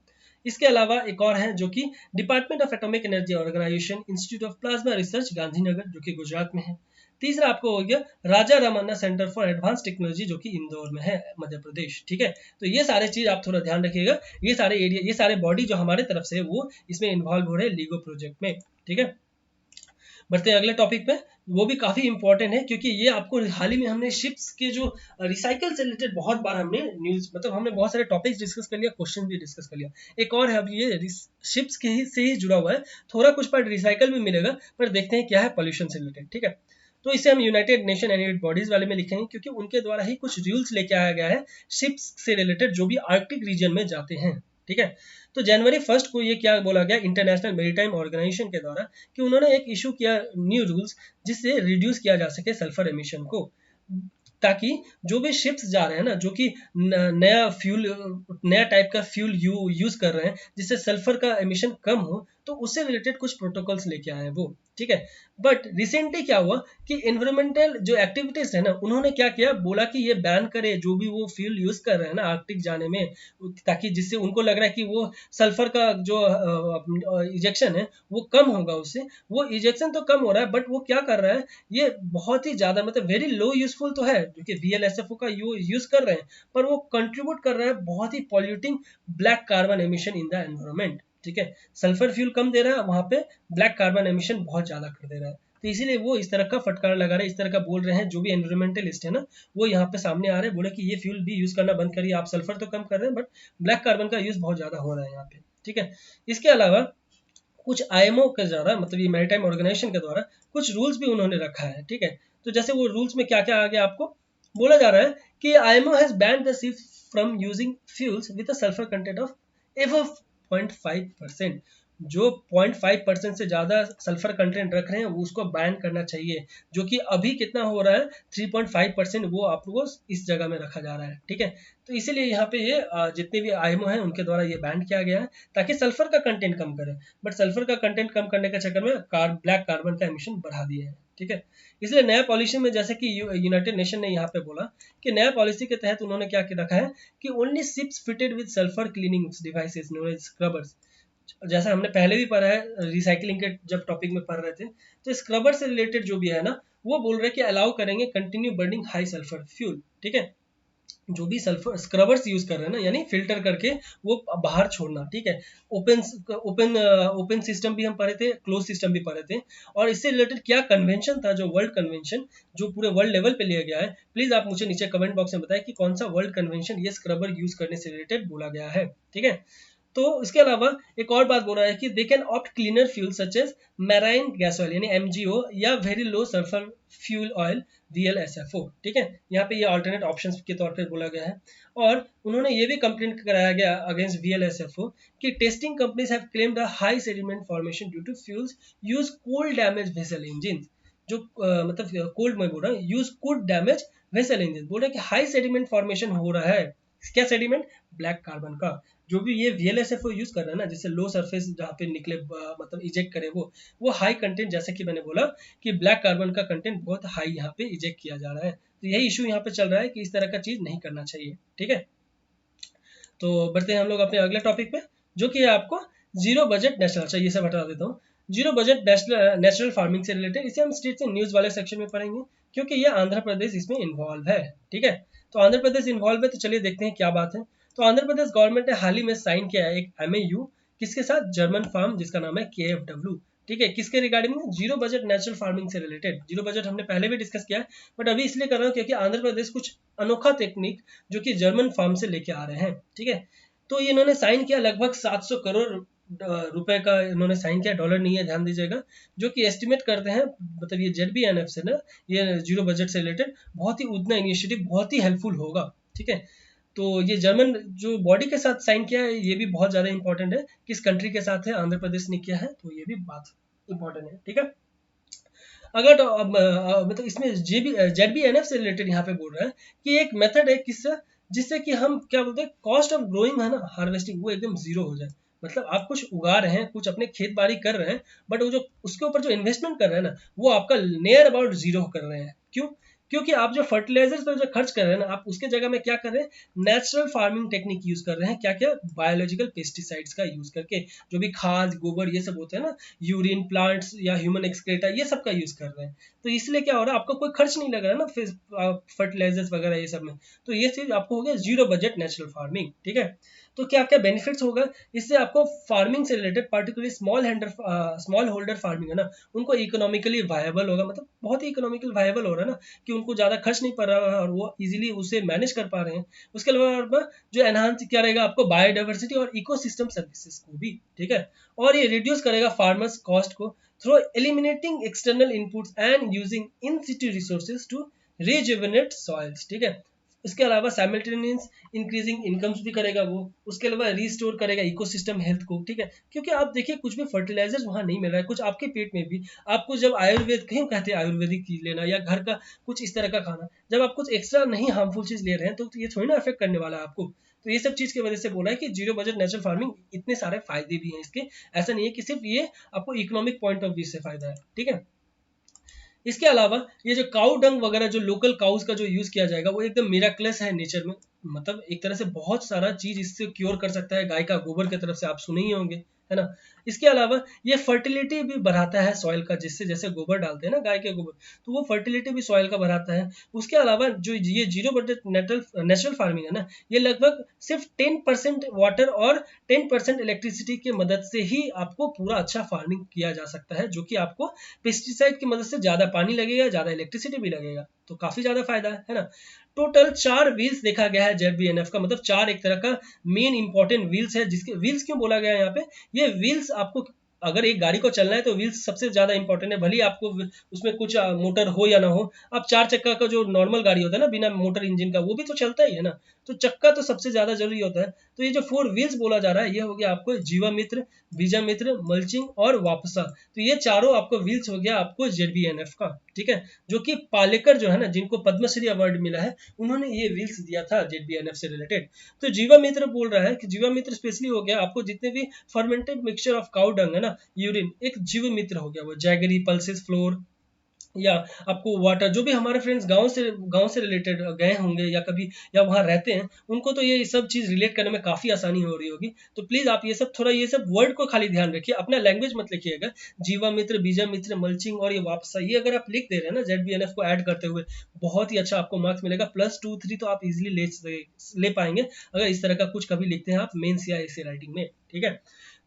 इसके अलावा एक और है जो कि department of atomic energy organisation institute of plasma research Gandhinagar जो कि गुजरात में है। तीसरा आपको हो गया Raja Ramanna centre for advance technology जो कि इंदौर में है, मध्य प्रदेश, ठीक है। तो ये सारे चीज आप थोड़ा ध्यान रखिएगा, ये सारे एरिया, ये सारे बॉडी जो हमारे तरफ से है वो इसमें इन्वॉल्व हो रहे हैं लीगो प्रोजेक्ट में, ठीक है। बढ़ते हैं अगले टॉपिक पे, वो भी काफी इंपॉर्टेंट है, क्योंकि ये आपको हाल ही में हमने शिप्स के जो रिसाइकल से रिलेटेड बहुत बार हमने न्यूज, मतलब हमने बहुत सारे टॉपिक्स डिस्कस कर लिया, क्वेश्चन भी डिस्कस कर लिया। एक और है, अब ये शिप्स के ही से ही जुड़ा हुआ है, थोड़ा कुछ पार्ट रिसाइकल भी मिलेगा, पर देखते हैं क्या है पॉल्यूशन से रिलेटेड, ठीक है। तो इसे हम यूनाइटेड नेशन एनिमेटेड बॉडीज वाले में लिखेंगे, क्योंकि उनके द्वारा ही कुछ रूल्स लेके आया गया है शिप्स से रिलेटेड जो भी आर्कटिक रीजन में जाते हैं, ठीक है। तो जनवरी 1 को ये क्या बोला गया इंटरनेशनल मेरीटाइम ऑर्गेनाइजेशन के द्वारा, कि उन्होंने एक इशू किया न्यू रूल्स जिससे रिड्यूस किया जा सके सल्फर एमिशन को, ताकि जो भी शिप्स जा रहे हैं ना, जो कि नया फ्यूल, नया टाइप का फ्यूल यूज कर रहे हैं जिससे सल्फर का एमिशन कम हो, तो उससे रिलेटेड कुछ प्रोटोकॉल्स लेके आए हैं वो, ठीक है। बट रिसेंटली क्या हुआ कि एनवायरमेंटल जो एक्टिविटीज है ना, उन्होंने क्या किया, बोला कि ये बैन करे जो भी वो फ्यूल यूज कर रहे हैं ना आर्कटिक जाने में, ताकि जिससे उनको लग रहा है कि वो सल्फर का जो इजेक्शन है वो कम होगा, उससे वो इजेक्शन तो कम हो रहा है, बट वो क्या कर रहा है, ये बहुत ही ज्यादा मतलब वेरी लो यूजफुल तो है, जो कि VLSFO का यूज कर रहे हैं, पर वो कंट्रीब्यूट कर रहा है बहुत ही polluting black carbon emission in the environment, ठीक है। सल्फर फ्यूल कम दे रहा है, वहां पे ब्लैक कार्बन एमिशन बहुत ज्यादा कर दे रहा है, तो इसीलिए वो इस तरह का फटकार लगा रहे हैं, इस तरह का बोल रहे हैं, जो भी एनवायरमेंटलिस्ट है ना वो यहाँ पे सामने आ रहे हैं, बोले कि ये फ्यूल भी यूज करना बंद करिए, आप सल्फर तो कम कर रहे हैं बट ब्लैक कार्बन का यूज बहुत ज्यादा हो रहा है यहाँ पे, ठीक है। इसके अलावा कुछ IMO के द्वारा, मतलब ये मैरीटाइम ऑर्गेनाइजेशन के द्वारा कुछ रूल्स भी उन्होंने रखा है, ठीक है। तो जैसे वो रूल्स में क्या क्या आ गया, आपको बोला जा रहा है कि IMO has banned the ships from using fuels with a sulphur content of above 0.5%, जो 0.5% से ज़्यादा सल्फर कंटेंट रख रहे हैं वो उसको बैन करना चाहिए, जो कि अभी कितना हो रहा है 3.5% वो आपको इस जगह में रखा जा रहा है। ठीक है, तो इसीलिए यहाँ पे ये जितने भी आईएमओ हैं उनके द्वारा ये बैन किया गया है ताकि सल्फर का कंटेंट कम करे, बट सल्फर का कंटेंट कम करने के चक्कर में ब्लैक कार्बन का एमिशन बढ़ा दिए हैं। ठीक है, इसलिए नया पॉलिसी में जैसे कि यूनाइटेड नेशन ने यहाँ पे बोला कि नया पॉलिसी के तहत उन्होंने क्या रखा है कि only ships fitted with sulphur cleaning devices known as scrubbers, जैसा हमने पहले भी पढ़ा है रिसाइकलिंग के जब टॉपिक में पढ़ रहे थे, तो स्क्रबर से रिलेटेड जो भी है ना वो बोल रहे हैं कि अलाउ करेंगे continue burning high sulphur fuel. ठीक है, जो भी सल्फर स्क्रबर्स यूज कर रहे हैं ना, यानी फिल्टर करके वो बाहर छोड़ना। ठीक है, ओपन ओपन ओपन सिस्टम भी हम पढ़े थे, क्लोज सिस्टम भी पढ़े थे, और इससे रिलेटेड क्या कन्वेंशन था, जो वर्ल्ड कन्वेंशन जो पूरे वर्ल्ड लेवल पे लिया गया है, प्लीज आप मुझे नीचे कमेंट बॉक्स में बताएं कि कौन सा वर्ल्ड कन्वेंशन ये स्क्रबर यूज करने से रिलेटेड बोला गया है। ठीक है, तो इसके अलावा एक और बात बोल रहा है कि they can opt cleaner fuel such as marine gas oil यानी एमजीओ या very low sulphur fuel oil VLSFO। ठीक है, यहाँ पे ये अल्टरनेट ऑप्शंस के तौर पे बोला गया है, और उन्होंने ये भी कंप्लेंट कराया गया अगेंस्ट VLSFO कि testing companies have claimed a high sediment formation due to fuels use cold damage vessel engine, जो मतलब कोल्ड में बोल रहा है use could damage vessel engine, बोल रहे हैं कि हाई सेडिमेंट फॉर्मेशन हो रहा है। क्या सेडिमेंट? ब्लैक कार्बन का। जो भी ये VLSFO यूज कर रहा है ना, जिससे लो सरफेस जहाँ पे निकले मतलब इजेक्ट करे वो हाई कंटेंट, जैसे कि मैंने बोला कि ब्लैक कार्बन का कंटेंट बहुत हाई यहाँ पे इजेक्ट किया जा रहा है। तो यही इशू यहाँ पे चल रहा है कि इस तरह का चीज नहीं करना चाहिए। ठीक है, तो बढ़ते हैं हम लोग अपने अगले टॉपिक पे, जो कि है आपको जीरो बजट नेशनल। अच्छा ये सब हटा देता हूँ। जीरो बजट नेचुरल फार्मिंग से रिलेटेड इसे हम स्टेट से न्यूज वाले सेक्शन में पढ़ेंगे, क्योंकि ये आंध्र प्रदेश इसमें इन्वॉल्व है। ठीक है, तो आंध्र प्रदेश इन्वॉल्व है, तो चलिए देखते हैं क्या बात है। तो आंध्र प्रदेश गवर्नमेंट ने हाल ही में साइन किया है एक MAU, किसके साथ? जर्मन फार्म, जिसका नाम है KFW। ठीक है, किसके रिगार्डिंग में? जीरो बजट नेचुरल फार्मिंग से रिलेटेड। जीरो बजट हमने पहले भी डिस्कस किया है, बट अभी इसलिए कर रहा हूँ क्योंकि आंध्र प्रदेश कुछ अनोखा टेक्निक जो कि जर्मन फार्म से लेके आ रहे हैं। ठीक है, तो ये इन्होंने साइन किया लगभग 700 करोड़ रुपए का इन्होंने साइन किया, डॉलर नहीं है, ध्यान दीजिएगा, जो कि एस्टिमेट करते हैं, मतलब ये ZBNF से ना, ये जीरो बजट से रिलेटेड बहुत ही उतना इनिशिएटिव बहुत ही हेल्पफुल होगा। ठीक है, तो ये जर्मन जो बॉडी के साथ साइन किया है ये भी बहुत ज़्यादा इंपॉर्टेंट है, किस कंट्री के साथ है, आंध्र प्रदेश ने किया है, तो ये भी बात इंपॉर्टेंट है। ठीक है, अगर तो मतलब इसमें ZBNF से रिलेटेड यहाँ पे बोल रहा है कि एक मेथड है किससे, जिससे कि हम क्या बोलते हैं, कॉस्ट ऑफ ग्रोइंग है ना, हार्वेस्टिंग, वो एकदम जीरो हो जाए। मतलब आप कुछ उगा रहे हैं, कुछ अपने खेत बाड़ी कर रहे हैं, बट वो जो उसके ऊपर जो इन्वेस्टमेंट कर रहे हैं ना, वो आपका नियर अबाउट जीरो कर रहे हैं। क्यों? क्योंकि आप जो फर्टिलाइजर्स पर जो खर्च कर रहे हैं ना, आप उसके जगह में क्या कर रहे हैं, नेचुरल फार्मिंग टेक्निक यूज कर रहे हैं। क्या क्या? बायोलॉजिकल पेस्टिसाइड्स का यूज करके, जो भी खाद गोबर ये सब होते हैं ना, यूरिन प्लांट्स या ह्यूमन एक्सक्रेटा, ये सब का यूज कर रहे हैं। तो इसलिए क्या हो रहा है, आपको कोई खर्च नहीं लग रहा है ना फिर फर्टिलाइजर्स वगैरह ये सब में, तो ये चीज आपको हो गया जीरो बजट नेचुरल फार्मिंग। ठीक है, तो क्या क्या बेनिफिट्स होगा इससे आपको फार्मिंग से related, particularly small holder farming है ना, उनको इकोनॉमिकली वायबल होगा, मतलब बहुत ही इकोनॉमिकल वायबल हो रहा है ना, कि उनको ज़्यादा खर्च नहीं पड़ रहा है और वो इजीली उसे मैनेज कर पा रहे हैं। उसके अलावा जो एनहांस क्या रहेगा, आपको बायोडाइवर्सिटी और इकोसिस्टम सर्विसेज को भी। ठीक है, और ये रिड्यूस करेगा फार्मर्स कॉस्ट को through eliminating external inputs and using in situ resources to rejuvenate soils. ठीक है, इसके अलावा साइमल्टेनियस इंक्रीजिंग इनकम्स भी करेगा वो, उसके अलावा रिस्टोर करेगा इकोसिस्टम हेल्थ को। ठीक है, क्योंकि आप देखिए कुछ भी फर्टिलाइजर्स वहाँ नहीं मिल रहा है, कुछ आपके पेट में भी, आपको जब आयुर्वेद कहीं कहते हैं आयुर्वेदिक चीज लेना या घर का कुछ इस तरह का खाना, जब आप कुछ एक्स्ट्रा नहीं हार्मफुल चीज ले रहे हैं तो ये थोड़ी ना अफेक्ट करने वाला है आपको। तो ये सब चीज की वजह से बोला है कि जीरो बजट नेचुरल फार्मिंग इतने सारे फायदे भी हैं इसके, ऐसा नहीं है कि सिर्फ ये आपको इकोनॉमिक पॉइंट ऑफ व्यू से फायदा है। ठीक है, इसके अलावा ये जो काउ डंग वगैरह जो लोकल काउस का जो यूज किया जाएगा वो एकदम मिराक्लस है नेचर में, मतलब एक तरह से बहुत सारा चीज इससे क्योर कर सकता है। गाय का गोबर की तरफ से आप सुने ही होंगे, है ना। इसके अलावा ये फर्टिलिटी भी बढ़ाता है सॉइल का, जिससे जैसे गोबर डालते हैं ना गाय के गोबर, तो वो फर्टिलिटी भी सॉइल का बढ़ाता है। उसके अलावा जो ये जीरो बजट नेचुरल फार्मिंग है ना, ये लगभग सिर्फ 10% वाटर और 10% इलेक्ट्रिसिटी की मदद से ही आपको पूरा अच्छा फार्मिंग किया जा सकता है, जो कि आपको पेस्टिसाइड की मदद से ज्यादा पानी लगेगा, ज्यादा इलेक्ट्रिसिटी भी लगेगा, तो काफी ज्यादा फायदा है ना। टोटल 4 व्हील्स देखा गया है ZBNF का, मतलब 4 एक तरह का मेन इंपॉर्टेंट व्हील्स है। जिसके व्हील्स क्यों बोला गया है यहाँ पे, ये व्हील्स आपको अगर एक गाड़ी को चलना है तो व्हील्स सबसे ज्यादा इंपॉर्टेंट है, भले ही आपको उसमें कुछ मोटर हो या ना हो। अब 4 चक्का का जो नॉर्मल गाड़ी होता है ना बिना मोटर इंजन का, वो भी तो चलता ही है ना, तो चक्का तो सबसे ज्यादा जरूरी होता है। तो ये जो 4 व्हील्स बोला जा रहा है ये हो गया आपको जीवामित्र, बीजामित्र, मल्चिंग और वापसा। तो ये चारों आपको व्हील्स हो गया आपको ZBNF का, ठीक है। जो कि पालेकर जो है ना, जिनको पद्मश्री अवार्ड मिला है, उन्होंने ये व्हील्स दिया था ZBNF से रिलेटेड। तो जीवामित्र बोल रहा है कि जीवामित्र स्पेशली हो गया आपको जितने भी fermented mixture of cow dung है ना, यूरिन, एक जीवामित्र हो गया वो। जैगरी, पल्सेस, फ्लोर या आपको वाटर, जो भी हमारे फ्रेंड्स गांव से रिलेटेड गए होंगे या कभी या वहां रहते हैं, उनको तो ये सब चीज रिलेट करने में काफी आसानी हो रही होगी। तो प्लीज आप ये सब थोड़ा ये सब वर्ड को खाली ध्यान रखिए, अपना लैंग्वेज मत लिखिएगा। जीवामित्र, बीजामित्र, मल्चिंग और ये वापसा, ये अगर आप लिख दे रहे हैं ना ZBNF को ऐड करते हुए, बहुत ही अच्छा आपको मार्क्स मिलेगा। +2 3 तो आप इजिली ले पाएंगे अगर इस तरह का कुछ कभी लिखते हैं आप मेंस या ऐसे राइटिंग में, ठीक है।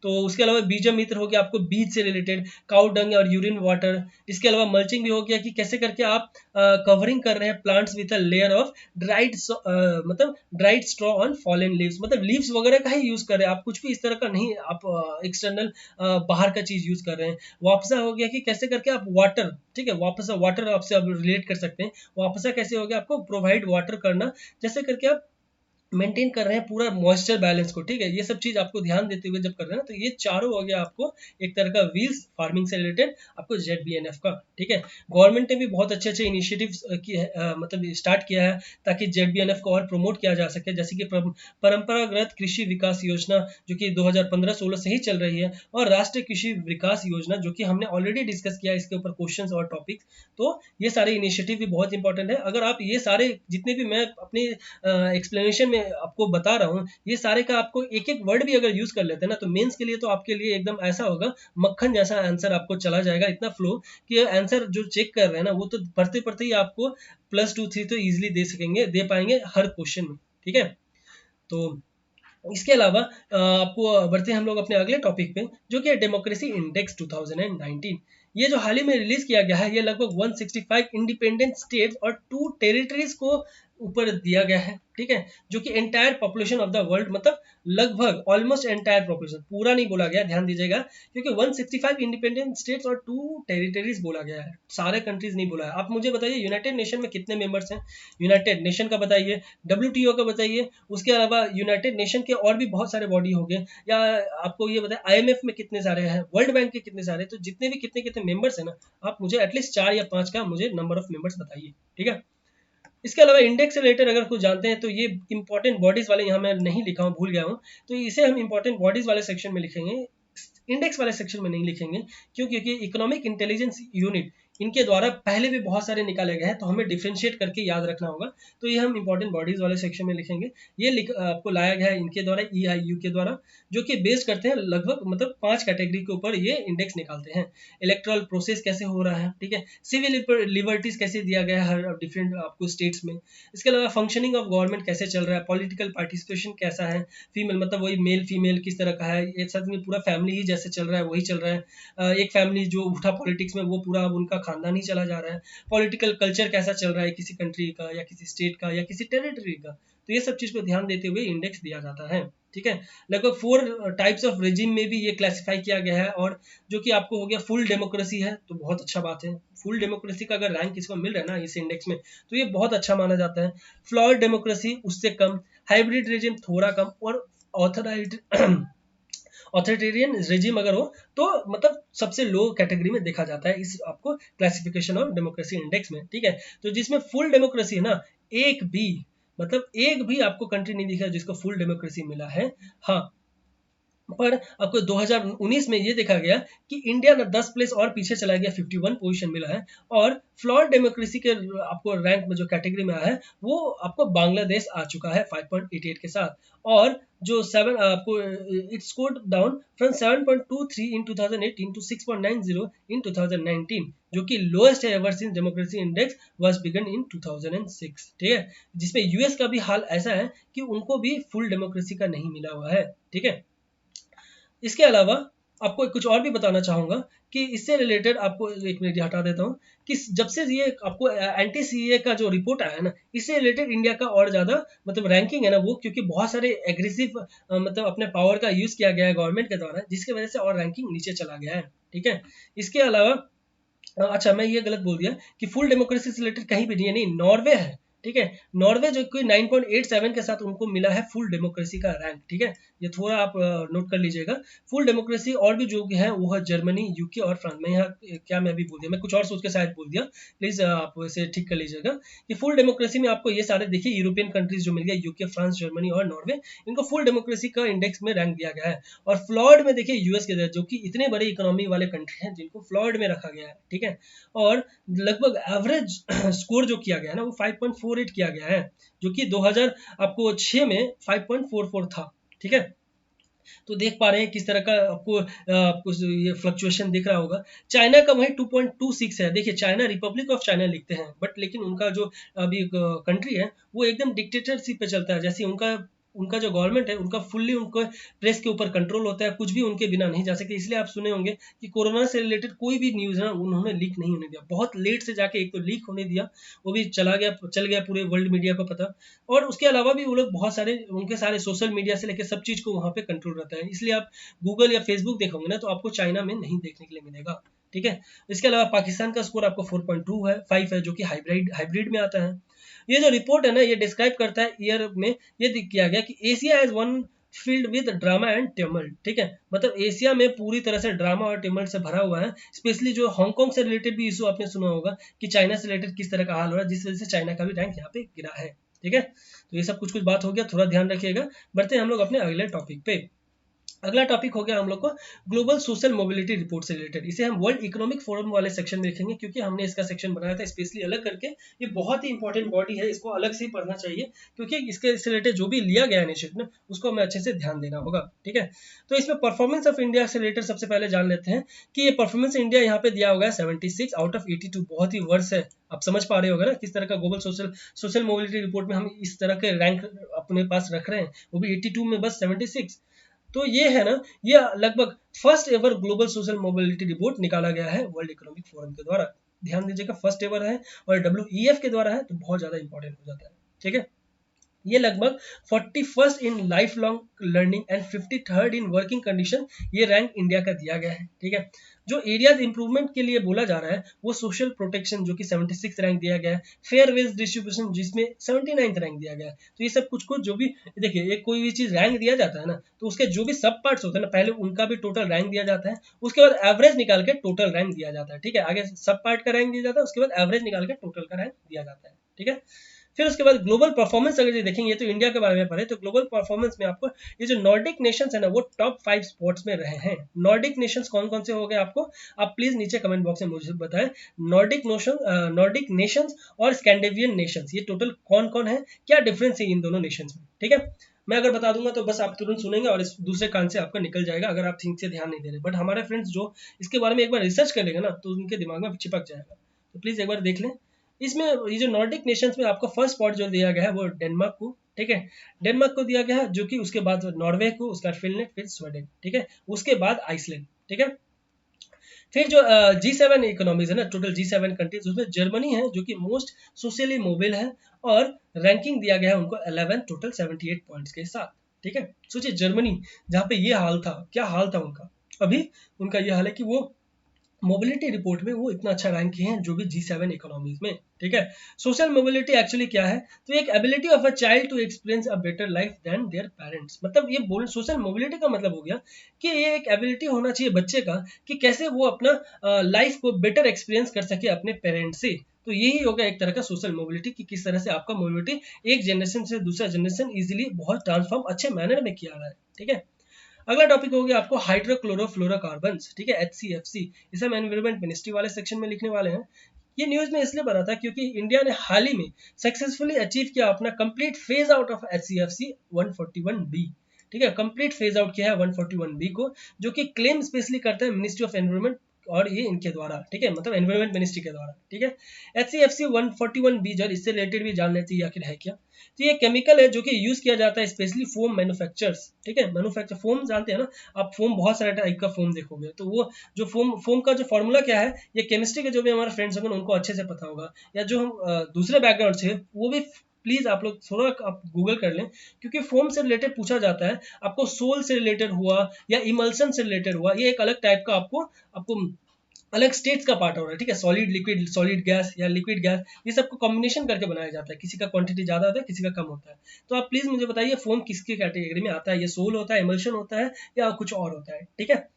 तो उसके अलावा बीजामित्र हो गया आपको बीज से रिलेटेड, काउ डंग और यूरिन वाटर। इसके अलावा मल्चिंग भी हो गया कि कैसे करके आप कवरिंग कर रहे हैं plants with a layer of dried, मतलब dried straw on fallen leaves, मतलब लीव्स वगैरह का ही यूज कर रहे हैं आप, कुछ भी इस तरह का नहीं आप एक्सटर्नल बाहर का चीज यूज कर रहे हैं। वापसा हो गया कि कैसे करके आप वाटर, ठीक है, वापसा वाटर आपसे आप रिलेट कर सकते हैं। वापसा कैसे हो गया आपको प्रोवाइड वाटर करना, जैसे करके आप मेंटेन कर रहे हैं पूरा मॉइस्चर बैलेंस को, ठीक है। ये सब चीज आपको ध्यान देते हुए जब कर रहे हैं ना, तो ये चारों हो गया आपको एक तरह का व्हील्स फार्मिंग से रिलेटेड आपको ZBNF का, ठीक है। गवर्नमेंट ने भी बहुत अच्छे अच्छे इनिशिएटिव्स मतलब स्टार्ट किया है ताकि ZBNF को और प्रमोट किया जा सके, जैसे कि परंपरागत कृषि विकास योजना जो कि 2015-16 से ही चल रही है, और राष्ट्रीय कृषि विकास योजना जो कि हमने ऑलरेडी डिस्कस किया इसके ऊपर क्वेश्चंस और टॉपिक। तो ये सारे इनिशिएटिव भी बहुत इंपॉर्टेंट है। अगर आप ये सारे जितने भी मैं अपनी एक्सप्लेनेशन में आपको बता रहा हूँ, ये सारे का आपको एक एक वर्ड भी अगर यूज कर लेते हैं ना, तो मेंस के लिए तो आपके लिए एकदम ऐसा होगा, मक्खन जैसा आंसर आपको चला जाएगा, इतना फ्लो कि आंसर जो चेक कर रहे हैं ना, वो तो पढ़ते पढ़ते ही आपको +2 3 तो इजिली दे पाएंगे हर क्वेश्चन में, ठीक है। तो इसके अलावा आपको बढ़ते हैं हम लोग अपने अगले टॉपिक पे, जो कि है डेमोक्रेसी इंडेक्स 2019। ये जो हाल ही में रिलीज किया गया है, ये लगभग 165 इंडिपेंडेंट स्टेट्स और 2 टेरिटरीज को ऊपर दिया गया है, ठीक है। जो कि entire population of the world, मतलब लगभग ऑलमोस्ट एंटायर पॉपुलेशन, पूरा नहीं बोला गया, ध्यान दीजिएगा, क्योंकि 165 इंडिपेंडेंट स्टेट्स और 2 टेरिटरीज बोला गया है, सारे कंट्रीज नहीं बोला है। आप मुझे बताइए यूनाइटेड नेशन में कितने मेंबर्स हैं, यूनाइटेड नेशन का बताइए, WTO का बताइए, उसके अलावा यूनाइटेड नेशन के और भी बहुत सारे बॉडी हो गए, या आपको ये बताए IMF में कितने सारे हैं, वर्ल्ड बैंक के कितने सारे, तो जितने भी कितने कितने मेंबर्स हैं ना, आप मुझे एटलीस्ट 4 या 5 का मुझे नंबर ऑफ मेंबर्स बताइए, ठीक है। इसके अलावा इंडेक्स से रिलेटेड अगर कुछ जानते हैं तो ये इंपॉर्टेंट बॉडीज वाले यहाँ मैं नहीं लिखा हूँ, भूल गया हूँ, तो इसे हम इंपॉर्टेंट बॉडीज वाले सेक्शन में लिखेंगे, इंडेक्स वाले सेक्शन में नहीं लिखेंगे। क्यों? क्योंकि इकोनॉमिक इंटेलिजेंस यूनिट इनके द्वारा पहले भी बहुत सारे निकाले गए हैं, तो हमें डिफ्रेंशिएट करके याद रखना होगा, तो ये हम इंपॉर्टेंट बॉडीज वाले सेक्शन में लिखेंगे। ये आपको लाया गया है इनके द्वारा, EIU के द्वारा, जो कि बेस्ड करते हैं लगभग मतलब 5 कैटेगरी के ऊपर ये इंडेक्स निकालते हैं। इलेक्ट्रल प्रोसेस कैसे हो रहा है, ठीक है, सिविल लिबर्टीज कैसे दिया गया है हर डिफरेंट आपको स्टेट्स में। इसके अलावा फंक्शनिंग ऑफ गवर्नमेंट कैसे चल रहा है, पॉलिटिकल पार्टिसिपेशन कैसा है, फीमेल मतलब वही मेल फीमेल किस तरह का है, एक साथ में पूरा फैमिली ही जैसे चल रहा है वही चल रहा है। एक फैमिली जो उठा पॉलिटिक्स में, वो पूरा अब उनका खानदान ही चला जा रहा है। पॉलिटिकल कल्चर कैसा चल रहा है किसी कंट्री का या किसी स्टेट का या किसी टेरिटरी का, तो ये सब चीज को ध्यान देते हुए इंडेक्स दिया जाता है, ठीक है। लगभग 4 टाइप्स ऑफ रेजिम में भी ये क्लासिफाई किया गया है, और जो कि आपको हो गया फुल डेमोक्रेसी है, तो बहुत अच्छा बात है। फुल डेमोक्रेसी का अगर रैंक किसको मिल रहा है ना इस इंडेक्स में, तो ये बहुत अच्छा माना जाता है। फ्लॉर्ड डेमोक्रेसी उससे कम, हाइब्रिड रेजिम थोड़ा कम, और ऑथोरिटेरियन रेजिम अगर हो तो मतलब सबसे लो कैटेगरी में देखा जाता है इस आपको क्लासिफिकेशन ऑफ डेमोक्रेसी इंडेक्स में, ठीक है। तो जिसमें फुल डेमोक्रेसी है ना, एक भी आपको कंट्री नहीं दिखा जिसको फुल डेमोक्रेसी मिला है। हाँ, पर आपको 2019 में ये देखा गया कि इंडिया ना 10 प्लेस और पीछे चला गया, 51 पोजीशन मिला है, और फ्लॉर डेमोक्रेसी के आपको रैंक में जो कैटेगरी में आया है वो आपको बांग्लादेश आ चुका है 5.88 के साथ, और जो 7 आपको it's scored down from 7.23 in 2018 to 6.90 in 2019, जो कि लोएस्ट है ever since democracy index was begun in 2006, ठीक है। जिसमें यूएस का भी हाल ऐसा है कि उनको भी फुल डेमोक्रेसी का नहीं मिला हुआ है, ठीक है। इसके अलावा आपको कुछ और भी बताना चाहूंगा कि इससे रिलेटेड आपको एक मिनट हटा देता हूँ कि जब से ये आपको एंटी सीए का जो रिपोर्ट आया है ना, इससे रिलेटेड इंडिया का और ज्यादा मतलब रैंकिंग है ना वो, क्योंकि बहुत सारे एग्रेसिव मतलब अपने पावर का यूज किया गया है गवर्नमेंट के द्वारा, जिसकी वजह से और रैंकिंग नीचे चला गया है, ठीक है। इसके अलावा अच्छा मैं ये गलत बोल दिया कि फुल डेमोक्रेसी से रिलेटेड कहीं भी नहीं है, नहीं, नॉर्वे है, ठीक है। नॉर्वे जो कि 9.87 के साथ उनको मिला है फुल डेमोक्रेसी का रैंक, ठीक है। ये थोड़ा आप नोट कर लीजिएगा। फुल डेमोक्रेसी और भी जो है वो है जर्मनी, यूके और फ्रांस। मैं यहाँ क्या मैं अभी बोल दिया, मैं कुछ और सोच के शायद बोल दिया, प्लीज आप इसे ठीक कर लीजिएगा कि फुल डेमोक्रेसी में आपको ये सारे देखिए यूरोपियन कंट्रीज जो मिल गया, यूके, फ्रांस, जर्मनी और नॉर्वे, इनको फुल डेमोक्रेसी का इंडेक्स में रैंक दिया गया है। और फ्लॉर्ड में देखिए यूएस के जो कि इतने बड़े इकोनॉमी वाले कंट्री हैं जिनको फ्लॉर्ड में रखा गया है, ठीक है। और लगभग एवरेज स्कोर जो किया गया है ना वो 5.48 किया गया है, जो कि 2006 में 5.44 था, ठीक है। तो देख पा रहे हैं किस तरह का आपको ये फ्लक्चुएशन दिख रहा होगा। चाइना का वही 2.26 है। देखिए चाइना रिपब्लिक ऑफ चाइना लिखते हैं, बट लेकिन उनका जो अभी कंट्री है वो एकदम डिक्टेटरशिप पे चलता है। जैसे उनका उनका जो गवर्नमेंट है उनका फुल्ली उनको प्रेस के ऊपर कंट्रोल होता है, कुछ भी उनके बिना नहीं जा सकते। इसलिए आप सुने होंगे कि कोरोना से रिलेटेड कोई भी न्यूज़ ना उन्होंने लीक नहीं होने दिया, बहुत लेट से जाके एक तो लीक होने दिया, वो भी चल गया पूरे वर्ल्ड मीडिया को पता। और उसके अलावा भी वो लोग बहुत सारे उनके सारे सोशल मीडिया से लेकर सब चीज़ को वहाँ पे कंट्रोल रहता है। इसलिए आप गूगल या फेसबुक देखोगे ना तो आपको चाइना में नहीं देखने के लिए मिलेगा, ठीक है। इसके अलावा पाकिस्तान का स्कोर आपको 4.2 है, 5 है, जो कि हाइब्रिड में आता है। ये जो रिपोर्ट है ना ये डिस्क्राइब करता है ईयर में ये किया गया कि Asia is one field with drama and tumult, ठीक है। मतलब एशिया में पूरी तरह से ड्रामा और टिमल्ट से भरा हुआ है। स्पेशली जो हांगकांग से रिलेटेड भी इशू आपने सुना होगा कि चाइना से रिलेटेड किस तरह का हाल हो रहा है, जिस वजह से चाइना का भी रैंक यहाँ पे गिरा है, ठीक है। तो ये सब कुछ कुछ बात हो गया, थोड़ा ध्यान रखिएगा। बढ़ते हैं हम लोग अपने अगले टॉपिक पे। अगला टॉपिक हो गया हम लोग को ग्लोबल सोशल मोबिलिटी रिपोर्ट से रिलेटेड। इसे हम वर्ल्ड इकोनॉमिक फोरम वाले सेक्शन में लिखेंगे, क्योंकि हमने इसका सेक्शन बनाया था स्पेशली अलग करके। ये बहुत ही इंपॉर्टेंट बॉडी है, इसको अलग से ही पढ़ना चाहिए, क्योंकि इसके रिलेटेड जो भी लिया गया इनिशिएटिव उसको हमें अच्छे से ध्यान देना होगा, ठीक है। तो इसमें परफॉर्मेंस ऑफ इंडिया से रिलेटेड सबसे पहले जान लेते हैं कि ये परफॉर्मेंस इंडिया यहाँ पे दिया होगा 76 आउट ऑफ 82। बहुत ही वर्ष है, आप समझ पा रहे होगा ना किस तरह का ग्लोबल सोशल मोबिलिटी रिपोर्ट में हम इस तरह के रैंक अपने पास रख रहे हैं, वो भी 82 में बस 76। तो ये है ना, ये लगभग first ever global social mobility report निकाला गया है वर्ल्ड इकोनॉमिक फोरम के द्वारा। ध्यान दीजिएगा फर्स्ट एवर है, और WEF के द्वारा है तो बहुत ज्यादा इंपॉर्टेंट हो जाता है, ठीक है। ये लगभग 41st in life long learning and 53rd in working condition ये रैंक इंडिया का दिया गया है, ठीक है। जो एरियाज इंप्रूवमेंट के लिए बोला जा रहा है वो सोशल प्रोटेक्शन जो कि 76 रैंक दिया गया है, फेयर वेज डिस्ट्रीब्यूशन जिसमें 79 रैंक दिया गया है। तो ये सब कुछ कुछ जो भी देखिए, एक कोई भी चीज रैंक दिया जाता है ना तो उसके जो भी सब पार्ट्स होते हैं ना पहले उनका भी टोटल रैंक दिया जाता है, उसके बाद एवरेज निकाल के टोटल रैंक दिया जाता है, ठीक है। आगे सब पार्ट का रैंक दिया जाता है, उसके बाद एवरेज निकाल के टोटल का रैंक दिया जाता है, ठीक है। फिर उसके बाद ग्लोबल परफॉर्मेंस अगर ये देखेंगे तो इंडिया के बारे में पढ़े तो ग्लोबल परफॉर्मेंस में आपको ये जो नॉर्डिक नेशंस है ना वो टॉप 5 स्पॉट्स में रहे हैं। नॉर्डिक नेशंस कौन कौन से हो गए आपको, आप प्लीज नीचे कमेंट बॉक्स में मुझे बताएं। नॉर्डिक नेशंस और स्कैंडिनेवियन नेशंस ये टोटल कौन कौन है, क्या डिफरेंस है इन दोनों नेशंस में, ठीक है। मैं अगर बता दूंगा तो बस आप तुरंत सुनेंगे और इस दूसरे कान से आपका निकल जाएगा अगर आप ठीक से ध्यान नहीं दे रहे। बट हमारे फ्रेंड्स जो इसके बारे में एक बार रिसर्च कर लेंगे ना तो उनके दिमाग में चिपक जाएगा। तो प्लीज एक बार देख लें। इसमें ये जो नॉर्डिक नेशंस में आपको फर्स्ट स्पॉट जो दिया गया है वो डेनमार्क को, ठीक है। डेनमार्क को दिया गया है, जो कि उसके बाद नॉर्वे को, उसके बाद फिनलैंड, फिर स्वीडन, ठीक है। उसके बाद आइसलैंड, ठीक है। फिर जो G7 इकोनॉमीज है ना, टोटल G7 कंट्रीज, उसमें जर्मनी है जो कि मोस्ट सोशली मोबाइल है और रैंकिंग दिया गया है उनको 11 टोटल 78 पॉइंट्स के साथ, ठीक है। सोचिए जर्मनी जहाँ पे ये हाल था, क्या हाल था उनका, अभी उनका ये हाल है कि वो मोबिलिटी रिपोर्ट में वो इतना अच्छा रैंक किए हैं जो भी G7 इकोनॉमीज में, ठीक है। सोशल मोबिलिटी एक्चुअली क्या है, तो एक ability of a child to experience a better life than their parents. मतलब ये बोल सोशल मोबिलिटी का मतलब हो गया कि ये एक एबिलिटी होना चाहिए बच्चे का कि कैसे वो अपना लाइफ को बेटर एक्सपीरियंस कर सके अपने पेरेंट्स से। तो यही होगा एक तरह का सोशल मोबिलिटी कि किस तरह से आपका मोबिलिटी एक जनरेशन से दूसरा जनरेशन इजीली बहुत ट्रांसफॉर्म अच्छे मैनर में किया रहा है, ठीक है। अगला टॉपिक हो गया आपको हाइड्रोक्लोरोफ्लोरोकार्बन्स, ठीक है, HCFC। इसे हम एनवायरमेंट मिनिस्ट्री वाले सेक्शन में लिखने वाले हैं। ये न्यूज में इसलिए बना था क्योंकि इंडिया ने हाल ही में सक्सेसफुली अचीव किया अपना complete phase out of HCFC 141B, ठीक है। कंप्लीट फेज आउट किया है 141B को, जो कि क्लेम स्पेशली करता है मिनिस्ट्री ऑफ एनवायरमेंट और ये इनके द्वारा, ठीक है, मतलब एनवायरमेंट मिनिस्ट्री के द्वारा, ठीक है। HCFC 141B जो इससे रिलेटेड भी जान लेते हैं आखिर है क्या। तो ये केमिकल है जो कि यूज किया जाता है स्पेशली फोम मैन्युफैक्चर्स, ठीक है। मैन्युफैक्चर फोम जानते हैं ना आप, फोम बहुत सारे टाइप का फोम देखोगे, तो वो जो फोम का जो फॉर्मूला क्या है, ये केमिस्ट्री के जो भी हमारे फ्रेंड्स होंगे उनको अच्छे से पता होगा, या जो हम दूसरे बैकग्राउंड से वो भी प्लीज आप लोग थोड़ा आप गूगल कर लें, क्योंकि फोम से रिलेटेड पूछा जाता है आपको, सोल से रिलेटेड हुआ या इमल्सन से रिलेटेड हुआ, ये एक अलग टाइप का आपको अलग स्टेट्स का पार्ट हो रहा है, ठीक है, सॉलिड लिक्विड, सॉलिड गैस या लिक्विड गैस, ये सबको कॉम्बिनेशन करके बनाया जाता है, किसी का क्वांटिटी ज़्यादा होता है, किसी का कम होता है। तो आप प्लीज़ मुझे बताइए फोम किसकी कैटेगरी में आता है, ये सोल होता है, इमल्शन होता है, या कुछ और होता है, ठीक है।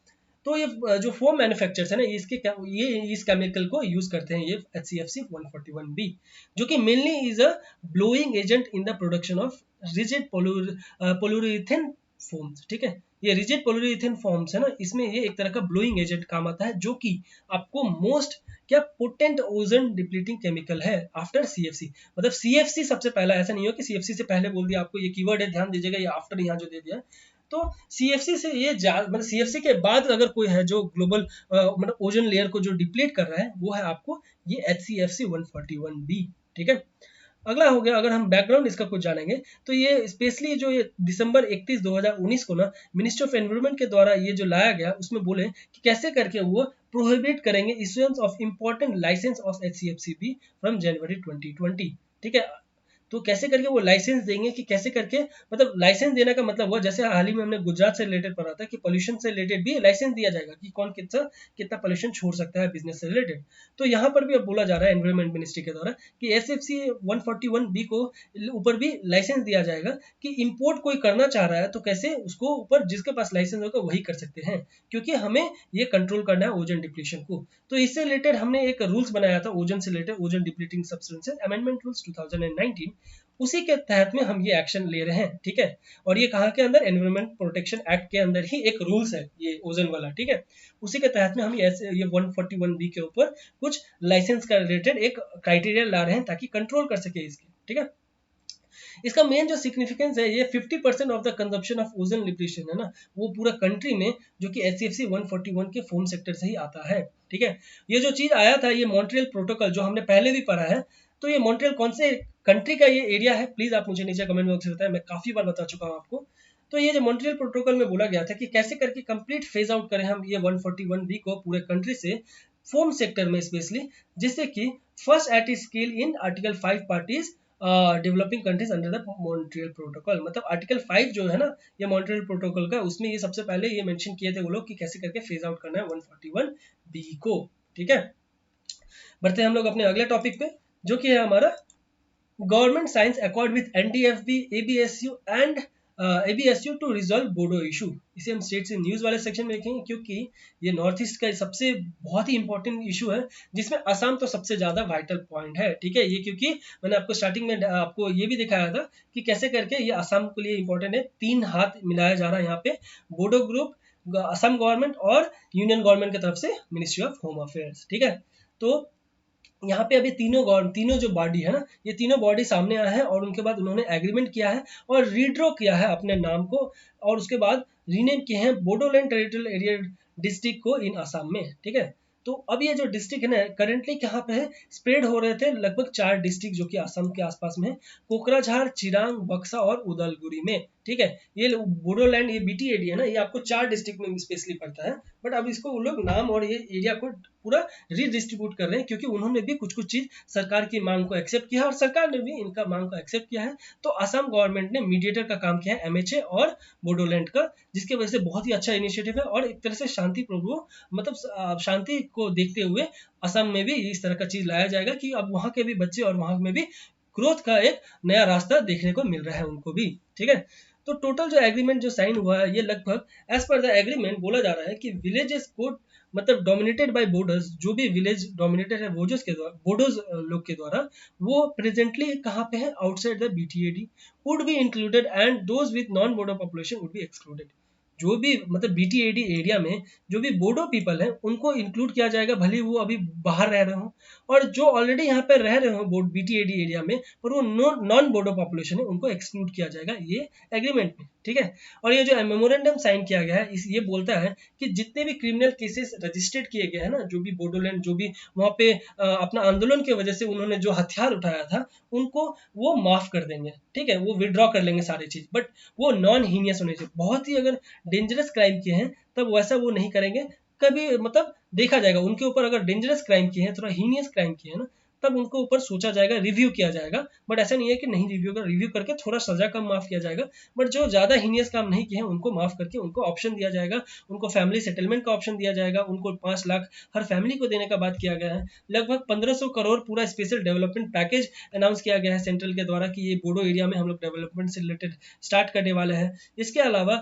तो ये जो फोम मैन्युफैक्चरर्स है ना, ये इस केमिकल को यूज करते हैं, ये HCFC 141b, जो कि mainly is a blowing agent in the production of rigid polyurethane foams, ठीक है। ये रिजिड पोलुरेथेन फॉर्म्स है ना, इसमें ये एक तरह का ब्लोइंग एजेंट काम आता है, जो कि आपको मोस्ट क्या पोटेंट ओजन डिप्लीटिंग केमिकल है आफ्टर CFC। मतलब CFC सबसे पहला, ऐसा नहीं हो कि CFC से पहले बोल दिया, आपको ये कीवर्ड है, ध्यान दीजिएगा, ये आफ्टर यहाँ जो दे दिया, तो CFC से ये मतलब CFC के बाद अगर कोई है जो ग्लोबल मतलब ओजन लेयर को जो डिप्लीट कर रहा है, वो है आपको ये HCFC 141b, ठीक है। अगला हो गया, अगर हम बैकग्राउंड इसका कुछ जानेंगे, तो ये स्पेशली जो ये दिसंबर 31 2019 को ना मिनिस्ट्री ऑफ एनवायरनमेंट के द्वारा ये जो लाया गया, उसमें बोले कि कैसे करके वो प्रोहिबिट करेंगे issuance of important licence of HCFCB from January 2020, ठीक है। तो कैसे करके वो लाइसेंस देंगे, कि कैसे करके, मतलब लाइसेंस देने का मतलब हुआ, जैसे हाल ही में हमने गुजरात से रिलेटेड पढ़ा था कि पोल्यूशन से रिलेटेड भी लाइसेंस दिया जाएगा कि कौन कितना कितना पोल्यूशन छोड़ सकता है बिजनेस से रिलेटेड। तो यहाँ पर भी अब बोला जा रहा है एनवायरमेंट मिनिस्ट्री के द्वारा कि HCFC 141b को ऊपर भी लाइसेंस दिया जाएगा कि इंपोर्ट कोई करना चाह रहा है तो कैसे उसको ऊपर जिसके पास लाइसेंस होगा वही कर सकते हैं, क्योंकि हमें ये कंट्रोल करना है ओजन डिप्लीशन को। तो इससे रिलेटेड हमने एक रूल्स बनाया था ओजन से रिलेटेड, ओजन डिप्लीटिंग सब्सटेंसेस अमेंडमेंट रूल्स 2019, उसी के तहत में हम ये एक्शन ले रहे हैं, ठीक है। और ये कहाँ के अंदर, एनवायरमेंट प्रोटेक्शन एक्ट के अंदर ही एक रूल्स है ये ओजन वाला, ठीक है। उसी के तहत में हम ये 141b के ऊपर कुछ लाइसेंस का रिलेटेड एक क्राइटेरिया ला रहे हैं ताकि कंट्रोल कर सके इसकी, ठीक है। इसका मेन जो सिग्निफिकेंस है, ये 50% of the consumption of ozone depletion है ना, वो पूरा कंट्री में जो कि HCFC 141 के फोम सेक्टर से ही आता है, ठीक है। ये जो चीज आया था, ये मॉन्ट्रियल प्रोटोकॉल जो हमने पहले भी पढ़ा है, तो ये मॉन्ट्रियल कौन से कंट्री का ये एरिया है, प्लीज आप मुझे नीचे कमेंट बॉक्स में बताएं, मैं काफी बार बता चुका हूँ आपको। तो ये जो मॉन्ट्रियल प्रोटोकॉल में बोला गया था कि कैसे करके कंप्लीट फेज आउट करें हम ये 141b को पूरे कंट्री से, फोम सेक्टर में स्पेशली, जिससे कि first at scale in article 5 parties developing countries under the Montreal protocol. मतलब आर्टिकल 5 जो है ना ये मॉन्ट्रियल प्रोटोकॉल का, उसमें ये सबसे पहले ये मेंशन किए थे वो लोग कि कैसे करके फेज आउट करना है 141b को, ठीक है। बढ़ते हैं हम लोग अपने अगले टॉपिक पे, जो कि है हमारा government signs accord with NDFB, ABSU to resolve Bodo issue. इसे हम स्टेट से न्यूज वाले सेक्शन में देखेंगे, क्योंकि ये नॉर्थ ईस्ट का सबसे बहुत ही इंपॉर्टेंट इशू है, जिसमें असम तो सबसे ज्यादा वाइटल पॉइंट है, ठीक है। ये क्योंकि मैंने आपको स्टार्टिंग में आपको ये भी दिखाया था कि कैसे करके ये असम के लिए इंपॉर्टेंट है, 3 हाथ मिलाया जा रहा है यहाँ पे, बोडो ग्रुप, असम गवर्नमेंट और यूनियन गवर्नमेंट की तरफ से मिनिस्ट्री ऑफ होम अफेयर्स, ठीक है। तो यहाँ पे अभी तीनों जो बॉडी है ना, ये तीनों बॉडी सामने आए हैं और उनके बाद उन्होंने एग्रीमेंट किया है और रीड्रॉ किया है अपने नाम को, और उसके बाद रीनेम किए हैं बोडोलैंड टेरिटोरियल एरिया डिस्ट्रिक्ट को इन असम में, ठीक है। तो अब ये जो डिस्ट्रिक्ट है ना, करेंटली कहाँ पे है, स्प्रेड हो रहे थे लगभग 4 डिस्ट्रिक्ट जो कि असम के आसपास में है, कोकराझार, चिरांग, बक्सा और उदलगुरी में, ठीक है। ये बोडोलैंड, ये BTAD है ना, ये आपको 4 डिस्ट्रिक्ट में स्पेशली पड़ता है, बट अब इसको वो लोग नाम और ये एरिया को पूरा रीडिस्ट्रीब्यूट कर रहे हैं, क्योंकि उन्होंने भी कुछ कुछ चीज सरकार की मांग को एक्सेप्ट किया है और सरकार ने भी इनका मांग को एक्सेप्ट किया है। तो असम गवर्नमेंट ने मीडिएटर का काम किया है, MHA और बोडोलैंड का, जिसकी वजह से बहुत ही अच्छा इनिशिएटिव है और एक तरह से शांति प्रभु, मतलब शांति को देखते हुए असम में भी इस तरह का चीज लाया जाएगा कि अब वहां के भी बच्चे और वहां में भी ग्रोथ का एक नया रास्ता देखने को मिल रहा है उनको भी, ठीक है। तो टोटल जो एग्रीमेंट जो साइन हुआ है, ये लगभग एज पर द एग्रीमेंट बोला जा रहा है कि विलेजेस को, मतलब डोमिनेटेड बाय बोर्डर्स, जो भी विलेज डोमिनेटेड है बोडोज के द्वारा, बोडोज लोग के द्वारा, वो प्रेजेंटली कहाँ पे है, outside the BTAD would be included and those with non Bodo population would be excluded. जो भी मतलब BTAD एरिया में जो भी बोडो पीपल हैं उनको इंक्लूड किया जाएगा, भले वो अभी बाहर रह रहे हो, और जो ऑलरेडी यहाँ पे रह रहे हो BTAD एरिया में पर वो नॉन बोडो पॉपुलेशन है, उनको एक्सक्लूड किया जाएगा ये एग्रीमेंट में, ठीक है। और ये जो मेमोरेंडम साइन किया गया है, ये बोलता है कि जितने भी क्रिमिनल केसेस रजिस्टर्ड किए गए हैं ना, जो भी बोडोलैंड, जो भी वहाँ पे अपना आंदोलन की वजह से उन्होंने जो हथियार उठाया था, उनको वो माफ कर देंगे, ठीक है, वो विड्रॉ कर लेंगे सारी चीज, बट वो नॉन हीनियस होने चाहिए। बहुत ही अगर डेंजरस क्राइम किए हैं तब वैसा वो नहीं करेंगे कभी, मतलब देखा जाएगा उनके ऊपर, अगर डेंजरस क्राइम किए हैं, थोड़ा हीनियस क्राइम किए हैं ना, तब उनको ऊपर सोचा जाएगा, रिव्यू किया जाएगा। बट ऐसा नहीं है कि नहीं रिव्यू करके थोड़ा सजा कम माफ किया जाएगा, बट जो ज़्यादा हीनियस काम नहीं किए हैं उनको माफ करके उनको ऑप्शन दिया जाएगा, उनको फैमिली सेटलमेंट का ऑप्शन दिया जाएगा, उनको 5 लाख हर फैमिली को देने का बात किया गया है। लगभग 1500 करोड़ पूरा स्पेशल डेवलपमेंट पैकेज अनाउंस किया गया है सेंट्रल के द्वारा कि ये बोडो एरिया में हम लोग डेवलपमेंट से रिलेटेड स्टार्ट करने वाले हैं। इसके अलावा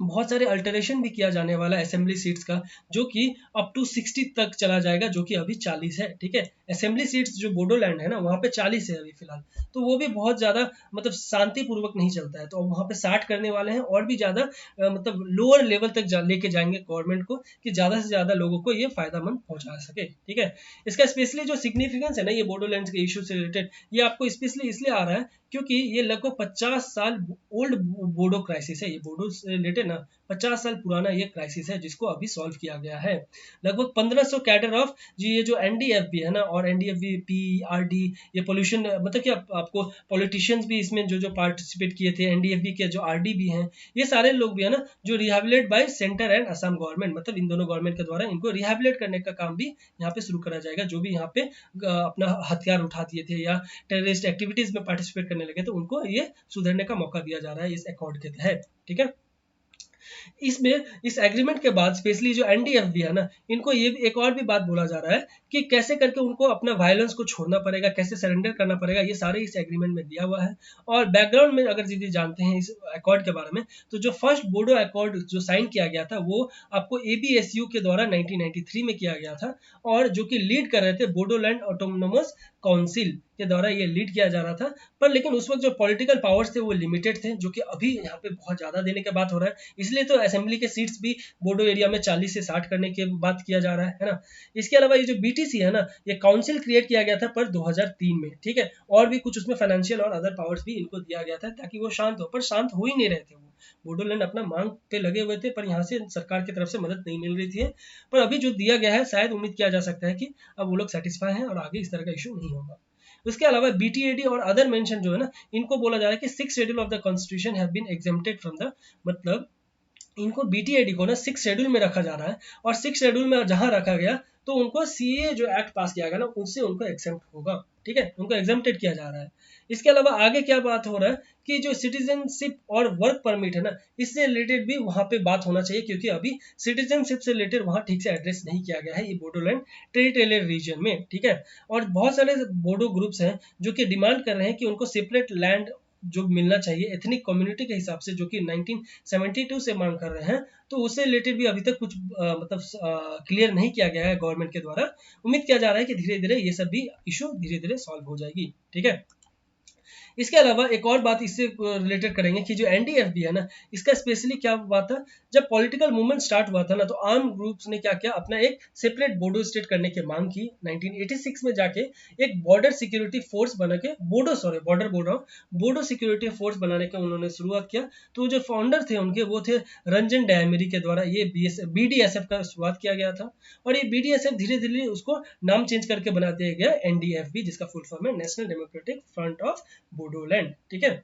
बहुत सारे अल्टरेशन भी किया जाने वाला है असेंबली सीट्स का, जो कि अप टू 60 तक चला जाएगा, जो कि अभी 40 है। ठीक है, असेंबली सीट्स जो बोडोलैंड है ना वहाँ पे 40 है अभी फिलहाल, तो वो भी बहुत ज़्यादा मतलब शांतिपूर्वक नहीं चलता है। तो अब वहाँ पे 60 करने वाले हैं और भी ज़्यादा मतलब लोअर लेवल तक लेके जाएंगे गवर्नमेंट को कि ज़्यादा से ज़्यादा लोगों को ये फायदामंद पहुँचा सके। ठीक है, इसका स्पेशली जो सिग्निफिकेंस है ना ये बोडोलैंड के इशू से रिलेटेड, ये आपको स्पेशली इसलिए आ रहा है क्योंकि ये लगभग 50 साल ओल्ड बोडो क्राइसिस है। ये बोडो से रिलेटेड ना 50 साल पुराना ये क्राइसिस है जिसको अभी सॉल्व किया गया है। लगभग 1500 कैडर ऑफ जी ये जो एनडीएफबी है ना, और एनडीएफबी पीआरडी ये पोल्यूशन मतलब कि आपको पॉलिटिशियंस भी इसमें जो पार्टिसिपेट किए थे, एनडीएफबी के जो आरडी भी हैं, ये सारे लोग भी है ना जो rehabilitate bye centre and Assam government, मतलब इन दोनों गवर्नमेंट के द्वारा इनको रिहेबिलिटेट करने का काम भी यहाँ पे शुरू करा जाएगा। जो भी यहाँ पे अपना हथियार उठा दिए थे या टेररिस्ट एक्टिविटीज में पार्टिसिपेट करने लगे तो उनको ये सुधरने का मौका दिया जा रहा है इस अकॉर्ड के तहत। ठीक है, इसमें इस एग्रीमेंट के बाद स्पेशली जो एनडीएफबी है ना, इनको ये एक और भी बात बोला जा रहा है कि कैसे करके उनको अपना वायलेंस को छोड़ना पड़ेगा, कैसे सरेंडर करना पड़ेगा, ये सारे इस एग्रीमेंट में दिया हुआ है। और बैकग्राउंड में अगर दीदी जानते हैं इस अकॉर्ड के बारे में, तो जो फर्स्ट बोडो अकॉर्ड जो साइन किया गया था वो आपको एबीएसयू के द्वारा 1993 में किया गया था, और जो कि लीड कर रहे थे बोडोलैंड ऑटोनोमस काउंसिल के द्वारा ये लीड किया जा रहा था। पर लेकिन उस वक्त जो पॉलिटिकल पावर्स थे वो लिमिटेड थे, जो कि अभी यहाँ पे बहुत ज़्यादा देने की बात हो रहा है। इसलिए तो असेंबली के सीट्स भी बोडो एरिया में 40 से 60 करने की बात किया जा रहा है ना। इसके अलावा ये जो बीटीसी है ना, ये काउंसिल क्रिएट किया गया था पर 2003 में। ठीक है, और भी कुछ उसमें फाइनेंशियल और अदर पावर्स भी इनको दिया गया था ताकि वो शांत हो, पर शांत हो ही नहीं रहे थे। वो बोडोलैंड अपना मांग पे लगे हुए थे, पर यहाँ से सरकार की तरफ से मदद नहीं मिल रही थी। पर अभी जो दिया गया है शायद उम्मीद किया जा सकता है कि अब वो लोग सेटिस्फाई हैं और आगे इस तरह का इशू नहीं होगा। उसके अलावा बीटीएडी और अदर मेंशन जो है ना, इनको बोला जा रहा है कि 6 schedule of the constitution have been exempted from the, मतलब इनको बीटीएडी को ना 6 शेड्यूल में रखा जा रहा है, और 6 शेड्यूल में जहां रखा गया तो उनको सीए जो एक्ट पास किया गया ना उससे उनको एग्जेम्प्ट होगा। ठीक है, उनको एग्जेम्प्टेड किया जा रहा है। इसके अलावा आगे क्या बात हो रहा है कि जो सिटीजनशिप और वर्क परमिट है ना, इससे रिलेटेड भी वहाँ पे बात होना चाहिए, क्योंकि अभी सिटीजनशिप से रिलेटेड वहाँ ठीक से एड्रेस नहीं किया गया है ये बोडोलैंड टेरिटोरियल रीजन में। ठीक है, और बहुत सारे बोडो ग्रुप्स हैं जो कि डिमांड कर रहे हैं कि उनको सेपरेट लैंड जो मिलना चाहिए एथनिक कम्युनिटी के हिसाब से, जो कि 1972 से मांग कर रहे हैं। तो उससे रिलेटेड भी अभी तक कुछ मतलब क्लियर नहीं किया गया है गवर्नमेंट के द्वारा। उम्मीद किया जा रहा है कि धीरे धीरे ये सब भी इशू धीरे धीरे सॉल्व हो जाएगी। ठीक है, इसके अलावा एक और बात इससे रिलेटेड करेंगे कि जो एनडीएफबी है ना, इसका स्पेशली क्या बात था, जब पॉलिटिकल मूवमेंट स्टार्ट हुआ था ना तो आर्म ग्रुप्स ने क्या किया, अपना एक सेपरेट बोडो स्टेट करने की मांग की। 1986 में जाके एक बॉर्डर सिक्योरिटी फोर्स बना के बॉर्डर बोल रहा हूँ, बोडो सिक्योरिटी फोर्स बनाने का उन्होंने शुरुआत किया। तो जो फाउंडर थे उनके वो थे रंजन डैमरी के द्वारा ये बीडीएसएफ का शुरुआत किया गया था, और ये बीडीएसएफ धीरे धीरे उसको नाम चेंज करके बना दिया गया एनडीएफबी, जिसका फुल फॉर्म है national democratic front of Bodoland. ठीक है,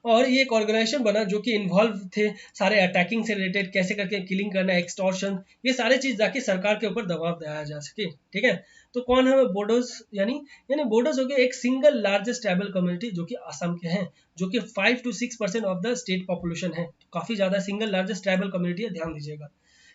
और ये एक ऑर्गेनाइजेशन बना जो कि इन्वॉल्व थे सारे अटैकिंग से रिलेटेड, कैसे करके किलिंग करना, एक्सटॉर्शन, ये सारे चीज जाके सरकार के ऊपर दबाव बनाया जा सके। ठीक है, तो कौन है बोडोज, यानी बोडोज हो गए एक सिंगल लार्जेस्ट ट्राइबल कम्युनिटी जो कि असम के हैं, जो कि 5 to 6% of the state population है। काफी ज्यादा सिंगल लार्जेस्ट ट्राइबल कम्युनिटी है, ध्यान दीजिएगा।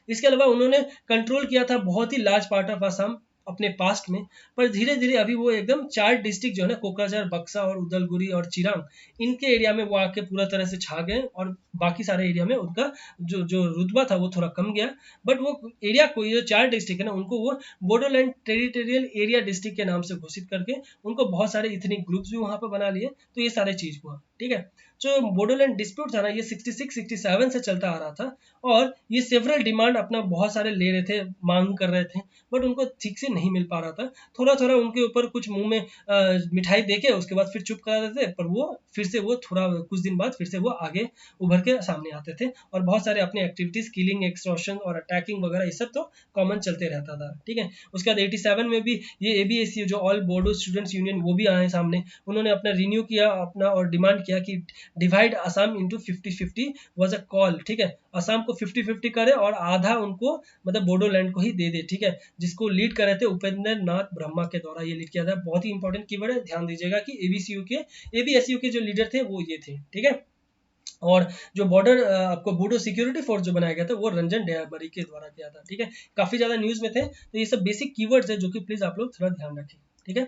इसके अलावा उन्होंने कंट्रोल किया था बहुत ही लार्ज पार्ट ऑफ असम अपने पास्ट में, पर धीरे धीरे अभी वो एकदम 4 डिस्ट्रिक्ट जो है ना, कोकराझार, बक्सा और उदलगुरी और चिरांग, इनके एरिया में वो आके पूरा तरह से छा गए, और बाकी सारे एरिया में उनका जो जो रुतबा था वो थोड़ा कम गया। बट वो एरिया को, ये 4 डिस्ट्रिक्ट है ना, उनको वो बोडोलैंड टेरिटोरियल एरिया डिस्ट्रिक्ट के नाम से घोषित करके उनको बहुत सारे इथनिक ग्रुप्स भी वहाँ पर बना लिए। तो ये सारे चीज हुआ। ठीक है, जो बोडोलैंड डिस्प्यूट था ना, ये 66-67 से चलता आ रहा था, और ये सेवरल डिमांड अपना बहुत सारे ले रहे थे, मांग कर रहे थे, बट उनको ठीक से नहीं मिल पा रहा था। थोड़ा थोड़ा उनके ऊपर कुछ मुंह में मिठाई देके उसके बाद फिर चुप करा देते, पर वो फिर से वो थोड़ा कुछ दिन बाद फिर से वो आगे उभर के सामने आते थे, और बहुत सारे अपने एक्टिविटीज, किलिंग, एक्सटॉर्शन और अटैकिंग वगैरह ये सब तो कॉमन चलते रहता था। ठीक है, उसके बाद 87 में भी ये एबीएसयू जो ऑल बोडो स्टूडेंट्स यूनियन, वो भी आए सामने, उन्होंने अपना रिन्यू किया अपना और डिमांड किया किया कि divide Assam into 50-50 was a call, ठीक है, असम को 50-50 करे और आधा उनको मतलब बोडोलैंड को ही दे दे, ठीक है, जिसको लीड कर रहे थे उपेंद्र नाथ ब्रह्मा के द्वारा ये लीड किया था। बहुत ही इंपॉर्टेंट कीवर्ड है, ध्यान दीजिएगा कि एबीएसयू के जो लीडर थे वो ये थे, ठीक है। और जो बॉर्डर आपको बोडो सिक्योरिटी फोर्स जो बनाया गया था वो रंजन डयाबरी के द्वारा किया था, ठीक है। काफी ज्यादा न्यूज में थे, तो ये सब बेसिक कीवर्ड्स है जो कि प्लीज आप लोग थोड़ा ध्यान रखें, ठीक है।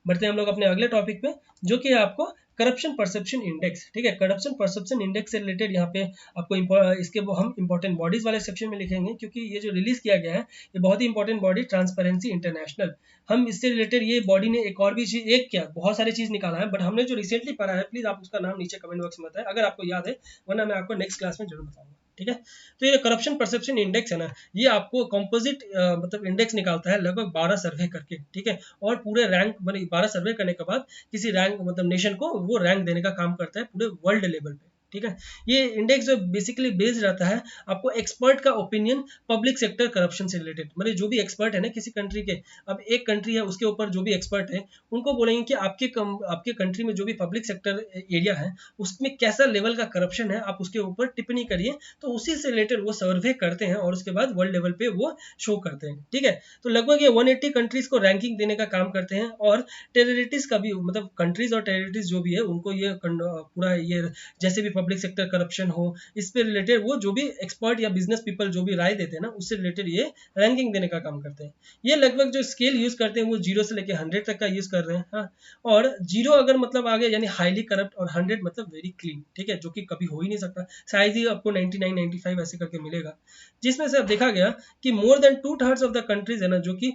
बढ़ते हैं हम लोग अपने अगले टॉपिक पे, जो कि है आपको करप्शन परसेप्शन इंडेक्स, ठीक है। करप्शन परसेप्शन इंडेक्स से रिलेटेड यहाँ पे आपको इसके वो हम इंपॉर्टेंट बॉडीज वाले सेक्शन में लिखेंगे, क्योंकि ये जो रिलीज किया गया है ये बहुत ही इंपॉर्टेंट बॉडी ट्रांसपेरेंसी इंटरनेशनल। हम इससे रिलेटेड ये बॉडी ने एक और भी चीज, एक क्या बहुत सारी चीज निकाला है, बट हमने जो रिसेंटली पढ़ा है प्लीज आप उसका नाम नीचे कमेंट बॉक्स में बताएं अगर आपको याद है, वरना मैं आपको नेक्स्ट क्लास में जरूर बताऊंगा, ठीक है। तो ये करप्शन परसेप्शन इंडेक्स है ना, ये आपको कंपोजिट मतलब इंडेक्स निकालता है लगभग 12 सर्वे करके, ठीक है, और पूरे रैंक मतलब 12 सर्वे करने के बाद किसी रैंक मतलब नेशन को वो रैंक देने का काम करता है पूरे वर्ल्ड लेवल पे, ठीक है। ये इंडेक्स जो बेसिकली बेस्ड रहता है आपको एक्सपर्ट का ओपिनियन पब्लिक सेक्टर करप्शन से रिलेटेड, मतलब जो भी एक्सपर्ट है ना किसी कंट्री के, अब एक कंट्री है उसके ऊपर जो भी एक्सपर्ट है उनको बोलेंगे कि आपके कंट्री में जो भी पब्लिक सेक्टर एरिया है उसमें कैसा लेवल का करप्शन है, आप उसके ऊपर टिप्पणी करिए। तो उसी से रिलेटेड वो सर्वे करते हैं और उसके बाद वर्ल्ड लेवल पे वो शो करते हैं, ठीक है। तो लगभग ये 180 कंट्रीज को रैंकिंग देने का काम करते हैं, और टेररिटीज का भी मतलब कंट्रीज और टेररिटीज जो भी है उनको ये पूरा ये जैसे भी पब्लिक सेक्टर करप्शन हो इस पे रिलेटेड वो जो भी एक्सपर्ट या बिजनेस पीपल जो भी राय देते हैं ना उससे रिलेटेड ये रैंकिंग देने का काम करते हैं। ये लगभग जो स्केल यूज करते हैं वो 0 से लेकर 100 तक का यूज कर रहे हैं, हाँ। और 0 अगर मतलब आगे यानी हाईली करप्ट, और 100 मतलब वेरी क्लीन, ठीक है, जो कि कभी हो ही नहीं सकता, शायद ही आपको 99 95 ऐसे करके मिलेगा, जिसमें से अब देखा गया कि more than 2/3 of the countries है ना जो कि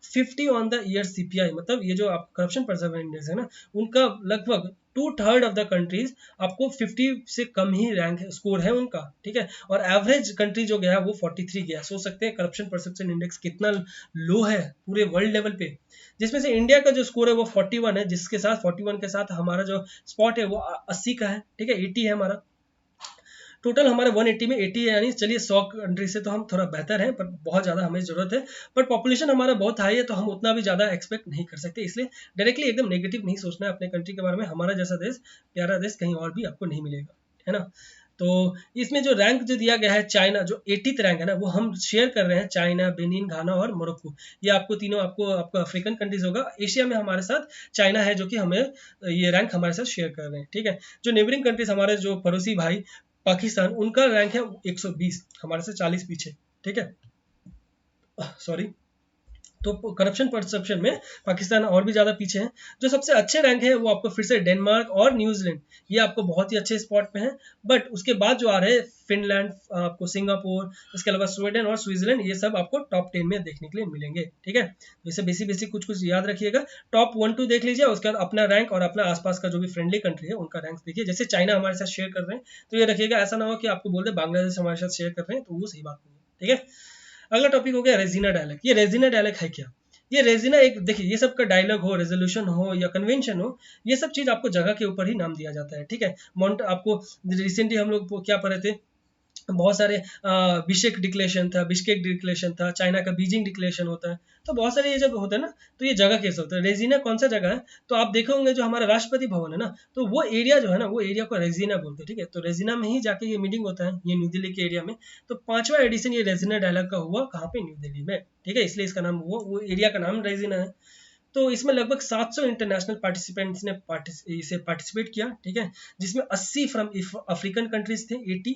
50 ऑन द ईयर सीपीआई, मतलब ये जो आप करप्शन परसेप्शन इंडेक्स है ना उनका लगभग 2/3 ऑफ द कंट्रीज आपको 50 से कम ही रैंक स्कोर है उनका, ठीक है। और एवरेज कंट्री जो गया वो 43 गया। सोच सकते हैं करप्शन परसेप्शन इंडेक्स कितना लो है पूरे वर्ल्ड लेवल पे, जिसमें से इंडिया का जो स्कोर है वो 41 है, जिसके साथ 41 के साथ हमारा जो स्पॉट है वो 80 का है, ठीक है, 80 है हमारा टोटल, हमारे 180 में 80 है, यानी चलिए 100 कंट्री से तो हम थोड़ा बेहतर हैं, पर बहुत ज़्यादा हमें ज़रूरत है। पर पॉपुलेशन हमारा बहुत हाई है तो हम उतना भी ज़्यादा एक्सपेक्ट नहीं कर सकते, इसलिए डायरेक्टली एकदम नेगेटिव नहीं सोचना है अपने कंट्री के बारे में। हमारा जैसा देश, प्यारा देश कहीं और भी आपको नहीं मिलेगा, है ना। तो इसमें जो रैंक जो दिया गया है चाइना जो 80th रैंक है ना वो हम शेयर कर रहे हैं चाइना, बेनिन, घाना और मोरक्को। ये आपको तीनों आपको अफ्रीकन कंट्रीज होगा। एशिया में हमारे साथ चाइना है जो कि हमें ये रैंक हमारे साथ शेयर कर रहे हैं, ठीक है। जो नेबरिंग कंट्रीज हमारे जो पड़ोसी भाई पाकिस्तान, उनका रैंक है 120, हमारे से 40 पीछे, ठीक है, सॉरी। तो करप्शन परसेप्शन में पाकिस्तान और भी ज्यादा पीछे है। जो सबसे अच्छे रैंक है वो आपको फिर से डेनमार्क और न्यूजीलैंड, ये आपको बहुत ही अच्छे स्पॉट पे हैं। बट उसके बाद जो आ रहे हैं फिनलैंड, आपको सिंगापुर, इसके अलावा स्वीडन और स्विट्जरलैंड, ये सब आपको टॉप 10 में देखने के लिए मिलेंगे, ठीक है। तो इसे बेसिक कुछ याद रखिएगा। टॉप 1-2 देख लीजिए, उसके बाद अपना रैंक और अपना आसपास का जो भी फ्रेंडली कंट्री है उनका रैंक देखिए। जैसे चाइना हमारे साथ शेयर कर रहे हैं तो ये रखिएगा, ऐसा ना हो कि आपको बोल दे बांग्लादेश हमारे साथ शेयर कर रहे हैं, तो वो सही बात नहीं है, ठीक है। अगला टॉपिक हो गया रेजिना डायलॉग। ये रेजिना डायलॉग है क्या? ये रेजिना एक, देखिए ये सब का डायलॉग हो, रेजोल्यूशन हो या कन्वेंशन हो, ये सब चीज आपको जगह के ऊपर ही नाम दिया जाता है, ठीक है। माउंट आपको रिसेंटली हम लोग क्या पढ़े थे, बहुत सारे बिशकेक डिक्लेरेशन था, चाइना का बीजिंग डिक्लेरेशन होता है, तो बहुत सारे ये जब होता है ना तो ये जगह कैसे होता है। रेजिना कौन सा जगह है, तो आप देखे होंगे जो हमारा राष्ट्रपति भवन है ना, तो वो एरिया जो है ना वो एरिया को रेजिना बोलते हैं, ठीक है। तो रेजिना में ही जाके ये मीटिंग होता है, ये न्यू दिल्ली के एरिया में। तो 5वां एडिशन ये रेजिना डायलॉग का हुआ कहाँ पे, न्यू दिल्ली में, ठीक है, इसलिए इसका नाम वो एरिया का नाम रेजिना है। तो इसमें लगभग 700 इंटरनेशनल पार्टिसिपेंट्स ने इसे पार्टिसिपेट किया, ठीक है, जिसमें 80 फ्रॉम अफ्रीकन कंट्रीज थे, 80,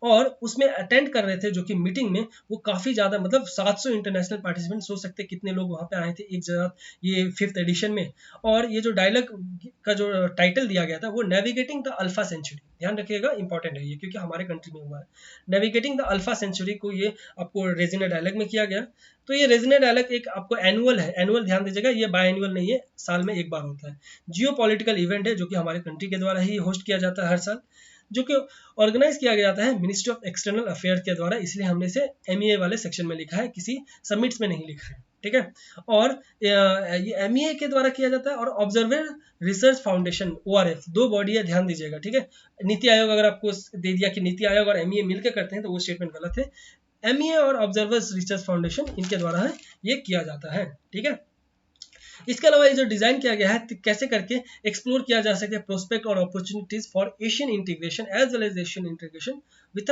और उसमें अटेंड कर रहे थे जो कि मीटिंग में वो काफ़ी ज़्यादा, मतलब 700 इंटरनेशनल पार्टिसिपेंट, सोच सकते कितने लोग वहाँ पे आए थे एक जगह, ये 5th एडिशन में। और ये जो डायलॉग का जो टाइटल दिया गया था वो नेविगेटिंग द अल्फा सेंचुरी, ध्यान रखिएगा इंपॉर्टेंट है ये क्योंकि हमारे कंट्री में हुआ है। नेविगेटिंग द अल्फा सेंचुरी को ये आपको रेजिना डायलॉग में किया गया। तो ये रेजिना डायलॉग एक आपको एनुअल है, एनुअल ध्यान दीजिएगा, ये बाय एनुअल नहीं है, साल में एक बार होता है। जियो पॉलिटिकल इवेंट है जो कि हमारे कंट्री के द्वारा ही होस्ट किया जाता है हर साल, जो कि ऑर्गेनाइज किया गया जाता है मिनिस्ट्री ऑफ एक्सटर्नल अफेयर के द्वारा, इसलिए हमने इसे MEA वाले सेक्शन में लिखा है, किसी समिट्स में नहीं लिखा है, ठीक है। और ये MEA के द्वारा किया जाता है, और observer research foundation ORF, 2 body है, ध्यान दीजिएगा, ठीक है। नीति आयोग अगर आपको दे दिया कि नीति आयोग और MEA मिलकर करते हैं तो वो स्टेटमेंट गलत है। MEA और ऑब्जर्वर्स रिसर्च फाउंडेशन इनके द्वारा है ये किया जाता है, ठीक है। इसके अलावा ये जो डिजाइन किया गया है कैसे करके एक्सप्लोर किया जा सके प्रोस्पेक्ट और opportunities for Asian integration as well as Asian integration with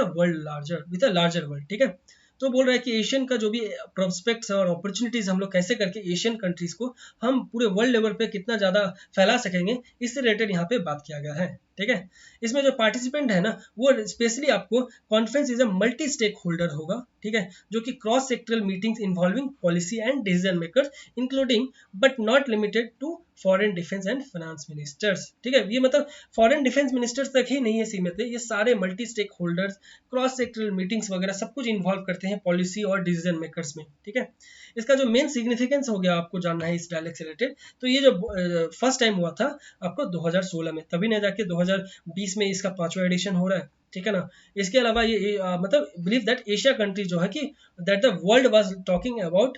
a larger world, ठीक है। तो बोल रहा है कि एशियन का जो भी प्रोस्पेक्ट्स और अपॉर्चुनिटीज हम लोग कैसे करके एशियन कंट्रीज को हम पूरे वर्ल्ड लेवल पे कितना ज़्यादा फैला सकेंगे, इससे रिलेटेड यहाँ पे बात किया गया है, ठीक है। इसमें जो पार्टिसिपेंट है ना वो स्पेशली आपको conference is a multi stakeholder होगा, ठीक है, जो कि cross sectoral meetings involving policy and decision makers including but not limited to foreign defence and finance ministers, ठीक है। ये मतलब फॉरेन डिफेंस मिनिस्टर्स तक ही नहीं है सीमित है, ये सारे multi stakeholders cross sectoral meetings वगैरह सब कुछ इन्वॉल्व करते हैं पॉलिसी और डिसीजन मेकर्स में, ठीक है। इसका जो मेन सिग्निफिकेंस हो गया आपको जानना है इस डायलॉग से रिलेटेड, तो ये जो फर्स्ट टाइम हुआ था आपको 2016 में, तभी नहीं जाके 2020 में इसका 5वां एडिशन हो रहा है, ठीक है ना। इसके अलावा ये मतलब बिलीव दैट एशिया कंट्री जो है कि that the world was talking about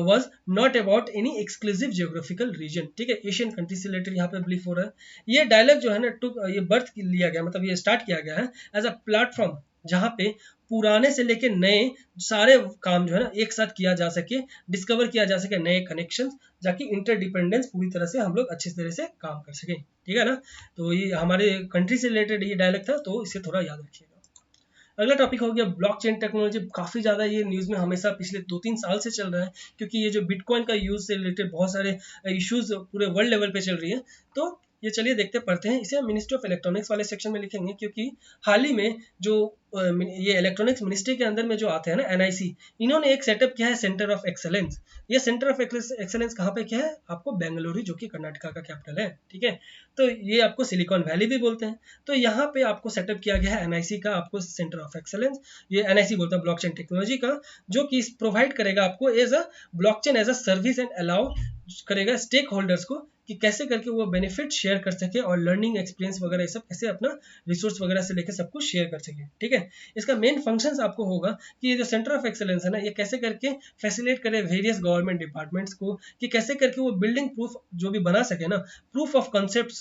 was not about any exclusive geographical region, ठीक है। एशियन कंट्री से रिलेटेड यहाँ पे बिलीव हो रहा है। ये डायलॉग जो है ना ये बर्थ लिया गया, मतलब ये स्टार्ट किया गया है एज अ प्लेटफॉर्म जहाँ पे पुराने से लेके नए सारे काम जो है ना एक साथ किया जा सके, डिस्कवर किया जा सके नए कनेक्शन, जाकि इंटरडिपेंडेंस पूरी तरह से हम लोग अच्छी तरह से काम कर सकें, ठीक है ना। तो ये हमारे कंट्री से रिलेटेड ये डायलॉग था, तो इसे थोड़ा याद रखिएगा। अगला टॉपिक हो गया ब्लॉकचेन टेक्नोलॉजी। काफ़ी ज़्यादा ये न्यूज़ में हमेशा पिछले 2-3 साल से चल रहा है, क्योंकि ये जो बिटकॉइन का यूज़ से रिलेटेड बहुत सारे इश्यूज पूरे वर्ल्ड लेवल पे चल रही है। तो ये चलिए देखते पढ़ते हैं। इसे हम मिनिस्ट्री ऑफ इलेक्ट्रॉनिक्स वाले सेक्शन में लिखेंगे, क्योंकि हाल ही में जो ये इलेक्ट्रॉनिक्स मिनिस्ट्री के अंदर में जो आते हैं ना NIC, इन्होंने एक सेटअप किया है सेंटर ऑफ एक्सेलेंस। ये सेंटर ऑफ एक्सेलेंस कहाँ पे क्या है, आपको बेंगलुरु जो कि कर्नाटका का कैपिटल है, ठीक है। तो ये आपको सिलिकॉन वैली भी बोलते हैं। तो यहाँ पे आपको सेटअप किया गया है NIC का आपको सेंटर ऑफ एक्सेलेंस, ये NIC बोलता है ब्लॉकचेन टेक्नोलॉजी का, जो कि प्रोवाइड करेगा आपको as a blockchain as a service and allow करेगा स्टेक होल्डर्स को कि कैसे करके वो बेनिफिट शेयर कर सके और लर्निंग एक्सपीरियंस वगैरह ये सब कैसे अपना रिसोर्स वगैरह से लेकर सब कुछ शेयर कर सके, ठीक है। इसका मेन फंक्शंस आपको होगा कि ये जो सेंटर ऑफ एक्सेलेंस है ना, ये कैसे करके फैसिलिटेट करे वेरियस गवर्नमेंट डिपार्टमेंट्स को कि कैसे करके वो बिल्डिंग प्रूफ जो भी बना सके ना, प्रूफ ऑफ कॉन्सेप्ट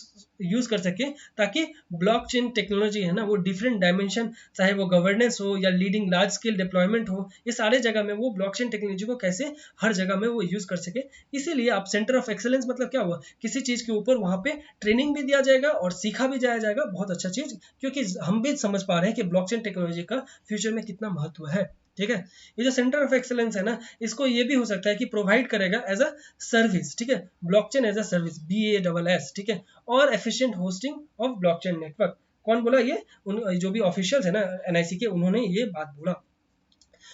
यूज कर सके, ताकि ब्लॉकचेन टेक्नोलॉजी है ना वो डिफरेंट डायमेंशन, चाहे वो गवर्नेंस हो या लीडिंग लार्ज स्केल डिप्लॉयमेंट हो, ये सारे जगह में वो ब्लॉकचेन टेक्नोलॉजी को कैसे हर जगह में वो यूज कर सके। इसीलिए आप सेंटर ऑफ एक्सेलेंस मतलब क्या हुआ, किसी चीज के ऊपर वहां पे ट्रेनिंग भी दिया जाएगा और सीखा भी जाया जाएगा, बहुत अच्छा चीज, क्योंकि हम भी समझ पा रहे हैं कि ब्लॉकचेन टेक्नोलॉजी का फ्यूचर में कितना महत्व है, ठीक है। ये जो सेंटर ऑफ एक्सेलेंस है ना, इसको ये भी हो सकता है कि प्रोवाइड करेगा एज अ सर्विस, ठीक है, blockchain as a service BASS, ठीक है, और efficient hosting of blockchain network. कौन बोला ये, जो भी ऑफिशियल्स है ना NIC के, उन्होंने ये बात बोला।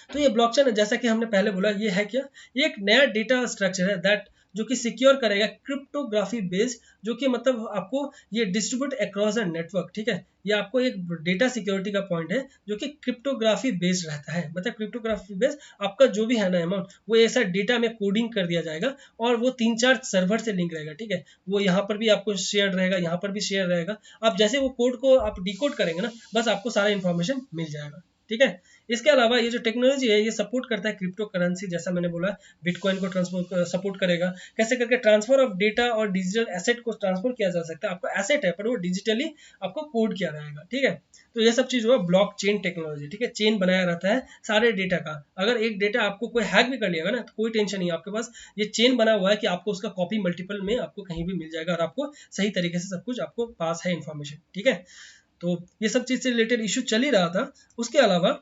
तो ये ब्लॉकचेन जैसा कि हमने पहले बोला, ये है क्या, ये एक नया डेटा स्ट्रक्चर है दैट जो कि सिक्योर करेगा क्रिप्टोग्राफी बेस्ड, जो कि मतलब आपको ये डिस्ट्रीब्यूट अक्रॉस अ नेटवर्क, ठीक है। ये आपको एक डेटा सिक्योरिटी का पॉइंट है जो कि क्रिप्टोग्राफी बेस्ड रहता है, मतलब क्रिप्टोग्राफी बेस्ड आपका जो भी है ना अमाउंट, वो ऐसा डेटा में कोडिंग कर दिया जाएगा और वो 3-4 सर्वर से लिंक रहेगा, ठीक है। वो यहाँ पर भी आपको शेयर रहेगा, यहाँ पर भी शेयर रहेगा। आप जैसे वो कोड को आप डिकोड करेंगे ना, बस आपको सारा इन्फॉर्मेशन मिल जाएगा, ठीक है। इसके अलावा ये जो टेक्नोलॉजी है ये सपोर्ट करता है क्रिप्टो करेंसी, जैसा मैंने बोला बिटकॉइन को ट्रांसफर सपोर्ट करेगा, कैसे करके ट्रांसफर ऑफ डेटा और डिजिटल एसेट को ट्रांसफर किया जा सकता है। आपको एसेट है पर वो डिजिटली आपको कोड किया रहेगा, ठीक है। तो ये सब चीज हुआ ब्लॉकचेन टेक्नोलॉजी, ठीक है। चेन बनाया रहता है सारे डेटा का, अगर एक डेटा आपको कोई हैक भी कर लिएगा ना तो कोई टेंशन नहीं, आपके पास ये चेन बना हुआ है कि आपको उसका कॉपी मल्टीपल में आपको कहीं भी मिल जाएगा और आपको सही तरीके से सब कुछ आपको पास है इन्फॉर्मेशन, ठीक है। तो ये सब चीज से रिलेटेड इशू चल ही रहा था। उसके अलावा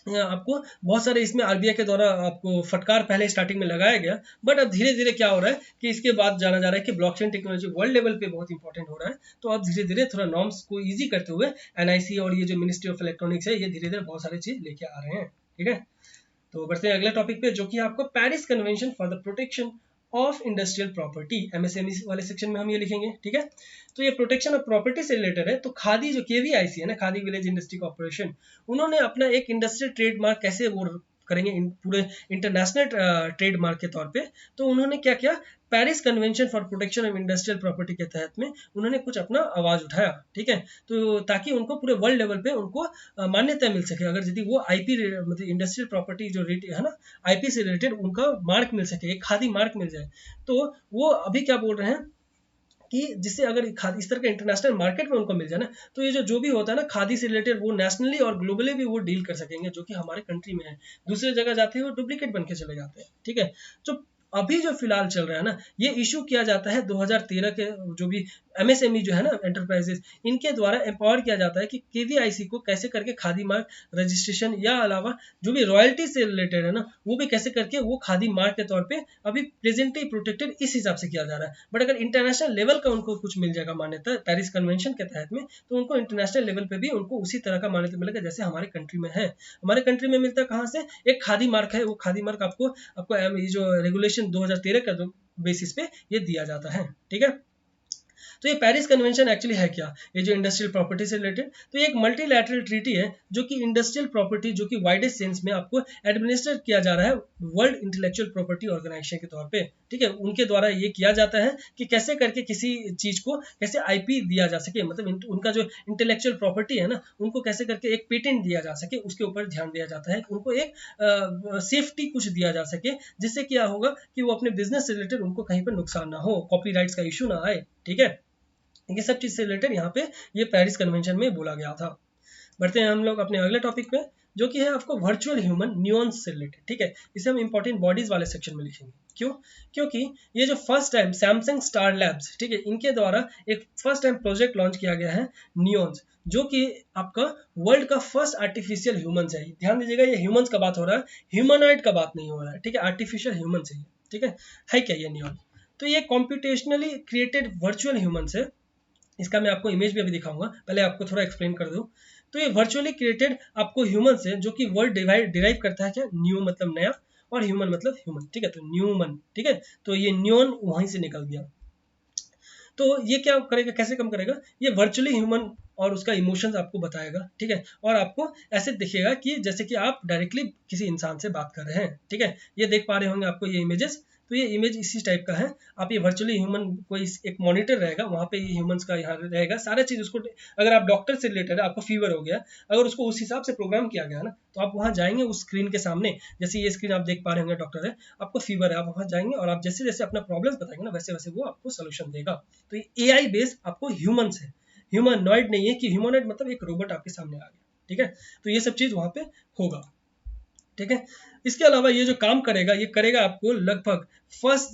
आपको बहुत सारे इसमें RBI के द्वारा आपको फटकार पहले स्टार्टिंग में लगाया गया, बट अब धीरे धीरे क्या हो रहा है कि इसके बाद जाना जा रहा है कि ब्लॉकचेन टेक्नोलॉजी वर्ल्ड लेवल पे बहुत इंपॉर्टेंट हो रहा है। तो अब धीरे धीरे थोड़ा नॉर्म्स को इजी करते हुए NIC और ये जो मिनिस्ट्री ऑफ इलेक्ट्रॉनिक्स है ये धीरे धीरे बहुत सारी चीज लेके आ रहे हैं, ठीक है। तो बढ़ते हैं अगले टॉपिक पे, जो कि आपको Paris convention for the protection of industrial property MSME वाले सेक्शन में हम ये लिखेंगे, ठीक है। तो ये प्रोटेक्शन ऑफ प्रॉपर्टी से रिलेटेड है। तो खादी जो KVIC है ना, खादी विलेज इंडस्ट्री कॉर्पोरेशन, उन्होंने अपना एक इंडस्ट्रियल ट्रेडमार्क कैसे वो करेंगे पूरे इंटरनेशनल ट्रेडमार्क के तौर पे, तो उन्होंने क्या किया, Paris convention for protection of industrial property के तहत में उन्होंने कुछ अपना आवाज उठाया, ठीक है। तो ताकि उनको पूरे वर्ल्ड लेवल पे उनको मान्यता मिल सके, अगर यदि वो IP मतलब इंडस्ट्रियल प्रॉपर्टी जो रेट है ना IP से रिलेटेड उनका मार्क मिल सके, एक खादी मार्क मिल जाए। तो वो अभी क्या बोल रहे हैं कि जिससे अगर इस तरह के इंटरनेशनल मार्केट में उनको मिल जाए ना, तो ये जो भी होता है ना खादी से रिलेटेड, वो नेशनली और ग्लोबली भी वो डील कर सकेंगे, जो कि हमारे कंट्री में है। दूसरी जगह जाते हैं वो डुप्लीकेट बन के चले जाते हैं, ठीक है। तो अभी जो फिलहाल चल रहा है ना, ये इशू किया जाता है 2013 के जो भी MSME जो है ना एंटरप्राइजेस, इनके द्वारा एम्पावर किया जाता है कि KVIC को कैसे करके खादी मार्क रजिस्ट्रेशन या अलावा जो भी रॉयल्टी से रिलेटेड है ना, वो भी कैसे करके वो खादी मार्क के तौर पे अभी प्रेजेंटली प्रोटेक्टेड इस हिसाब से किया जा रहा है। बट अगर इंटरनेशनल लेवल का उनको कुछ मिल जाएगा मान्यता पेरिस कन्वेंशन के तहत में, तो उनको इंटरनेशनल लेवल पे भी उनको उसी तरह का मान्यता मिलेगा जैसे हमारे कंट्री में है। हमारे कंट्री में मिलता है कहाँ से, एक खादी मार्क है, वो खादी मार्क आपको आपको ये जो रेगुलेशन 2013 का बेसिस पे ये दिया जाता है। ठीक है, तो ये पेरिस कन्वेंशन एक्चुअली है क्या, ये जो इंडस्ट्रियल प्रॉपर्टी से रिलेटेड, तो ये एक मल्टीलैटरल ट्रीटी है जो कि इंडस्ट्रियल प्रॉपर्टी जो कि वाइडेस्ट सेंस में आपको एडमिनिस्टर किया जा रहा है वर्ल्ड इंटेलेक्चुअल प्रॉपर्टी ऑर्गेनाइजेशन के तौर पे। ठीक है, उनके द्वारा ये किया जाता है कि कैसे करके किसी चीज को कैसे IP दिया जा सके, मतलब उनका जो इंटेलेक्चुअल प्रॉपर्टी है ना, उनको कैसे करके एक पेटेंट दिया जा सके, उसके ऊपर ध्यान दिया जाता है। उनको एक सेफ्टी कुछ दिया जा सके, जिससे क्या होगा कि वो अपने बिजनेस से रिलेटेड उनको कहीं पर नुकसान ना हो, कॉपीराइट्स का इशू ना आए। ठीक है, ये सब चीज से रिलेटेड यहाँ पे ये पेरिस कन्वेंशन में बोला गया था। बढ़ते हैं हम लोग अपने अगले टॉपिक पे, जो कि है आपको वर्चुअल ह्यूमन न्यूअन्स से रिलेटेड। ठीक है, इसे हम इंपॉर्टेंट बॉडीज वाले सेक्शन में लिखेंगे। क्यों? क्योंकि ये जो first time Samsung star labs, ठीक है, इनके द्वारा एक फर्स्ट टाइम प्रोजेक्ट लॉन्च किया गया है न्यूअन्स, जो कि आपका वर्ल्ड का फर्स्ट आर्टिफिशियल ह्यूमंस है। ध्यान दीजिएगा, ये ह्यूमंस का बात हो रहा है, ह्यूमनॉइड का बात नहीं हो रहा है। ठीक है, आर्टिफिशियल ह्यूमंस है। ठीक है क्या ये न्यूअन्स? तो ये कॉम्प्यूटेशनली क्रिएटेड वर्चुअल ह्यूमंस है। इसका मैं आपको इमेज भी अभी दिखाऊंगा, पहले आपको थोड़ा एक्सप्लेन कर दूं। तो ये वर्चुअली क्रिएटेड आपको ह्यूमन से, जो कि वर्ड डिराइव करता है क्या, न्यू मतलब नया और ह्यूमन मतलब ह्यूमन। ठीक है, तो न्यूमन। ठीक है, तो ये न्यून वहीं से निकल गया। तो ये क्या करेगा, कैसे कम करेगा, ये वर्चुअली ह्यूमन और उसका इमोशंस आपको बताएगा। ठीक है, और आपको ऐसे दिखेगा कि जैसे कि आप डायरेक्टली किसी इंसान से बात कर रहे हैं। ठीक है, ये देख पा रहे होंगे आपको ये इमेजेस, तो ये इमेज इसी टाइप का है। आप ये वर्चुअली ह्यूमन कोई एक मॉनिटर रहेगा, वहाँ पे ये ह्यूमंस का यहाँ रहेगा सारा चीज उसको। अगर आप डॉक्टर से रिलेटेड है, आपको फीवर हो गया, अगर उसको उस हिसाब से प्रोग्राम किया गया ना, तो आप वहाँ जाएंगे उस स्क्रीन के सामने, जैसे ये स्क्रीन आप देख पा रहे होंगे, डॉक्टर है, आपको फीवर है, आप वहाँ जाएंगे और आप जैसे जैसे अपना प्रॉब्लम बताएंगे ना, वैसे वैसे वो आपको सोल्यूशन देगा। तो ये AI बेस्ड आपको ह्यूमंस है, ह्यूमनॉइड नहीं है कि ह्यूमनॉइड मतलब एक रोबोट आपके सामने आ गया। ठीक है, तो ये सब चीज वहाँ पे होगा। ठीक है, इसके अलावा ये जो काम करेगा, ये करेगा आपको लगभग फर्स्ट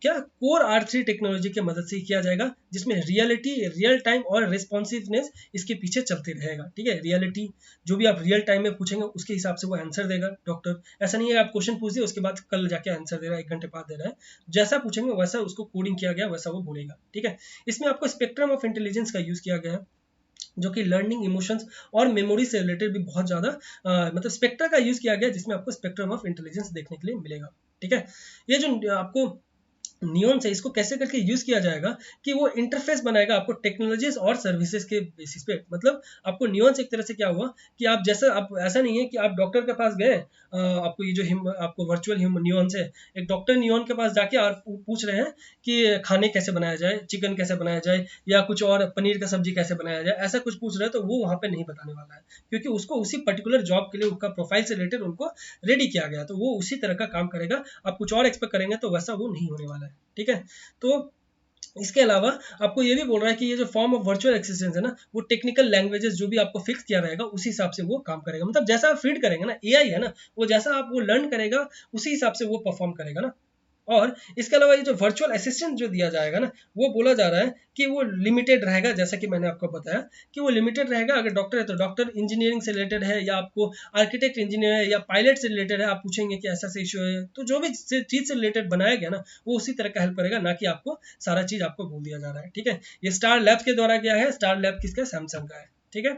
क्या कोर R3 टेक्नोलॉजी की मदद से किया जाएगा, जिसमें रियलिटी, रियल टाइम और रिस्पॉन्सिवनेस इसके पीछे चलते रहेगा। ठीक है, रियलिटी जो भी आप रियल टाइम में पूछेंगे उसके हिसाब से वो आंसर देगा डॉक्टर। ऐसा नहीं है आप क्वेश्चन पूछिए उसके बाद कल जाके आंसर दे रहा है, 1 घंटे बाद दे रहा है, जैसा पूछेंगे वैसा उसको कोडिंग किया गया वैसा वो बोलेगा। ठीक है, इसमें आपको स्पेक्ट्रम ऑफ इंटेलिजेंस का यूज किया गया है, जो कि लर्निंग, इमोशंस और मेमोरी से रिलेटेड भी बहुत ज़्यादा मतलब स्पेक्ट्रा का यूज़ किया गया, जिसमें आपको स्पेक्ट्रम ऑफ इंटेलिजेंस देखने के लिए मिलेगा। ठीक है, ये जो आपको नियॉन से इसको कैसे करके यूज किया जाएगा कि वो इंटरफेस बनाएगा आपको टेक्नोलॉजीज और सर्विसेज के बेसिस पे। मतलब आपको नियॉन से एक तरह से क्या हुआ कि आप जैसा, आप ऐसा नहीं है कि आप डॉक्टर के पास गए, आपको ये जो आपको वर्चुअल ह्यूमन नियॉन से एक डॉक्टर नियॉन के पास जाके आप पूछ रहे हैं कि खाने कैसे बनाया जाए, चिकन कैसे बनाया जाए, या कुछ और पनीर का सब्जी कैसे बनाया जाए, ऐसा कुछ पूछ रहे हैं, तो वो वहाँ पे नहीं बताने वाला है, क्योंकि उसको उसी पर्टिकुलर जॉब के लिए उसका प्रोफाइल से रिलेटेड उनको रेडी किया गया, तो वो उसी तरह का काम करेगा। आप कुछ और एक्सपेक्ट करेंगे तो वैसा वो नहीं होने वाला है। ठीक है, तो इसके अलावा आपको ये भी बोल रहा है कि ये जो फॉर्म ऑफ वर्चुअल एक्सिस्टेंस है ना, वो टेक्निकल लैंग्वेजेस जो भी आपको फिक्स किया रहेगा उसी हिसाब से वो काम करेगा। मतलब जैसा आप फीड करेंगे ना, AI है ना, वो जैसा आप वो लर्न करेगा उसी हिसाब से वो परफॉर्म करेगा ना। और इसके अलावा ये जो वर्चुअल असिस्टेंट जो दिया जाएगा ना, वो बोला जा रहा है कि वो लिमिटेड रहेगा, जैसा कि मैंने आपको बताया कि वो लिमिटेड रहेगा। अगर डॉक्टर है तो डॉक्टर, इंजीनियरिंग से रिलेटेड है या आपको आर्किटेक्ट इंजीनियर है या पायलट से रिलेटेड है, आप पूछेंगे कि ऐसा से इशू है, तो जो भी चीज़ से रिलेटेड बनाया गया ना, वो उसी तरह का हेल्प करेगा, ना कि आपको सारा चीज़ आपको बोल दिया जा रहा है। ठीक है, ये स्टार लैब्स के द्वारा क्या है, स्टार लैब किसका, सैमसंग का है। ठीक है,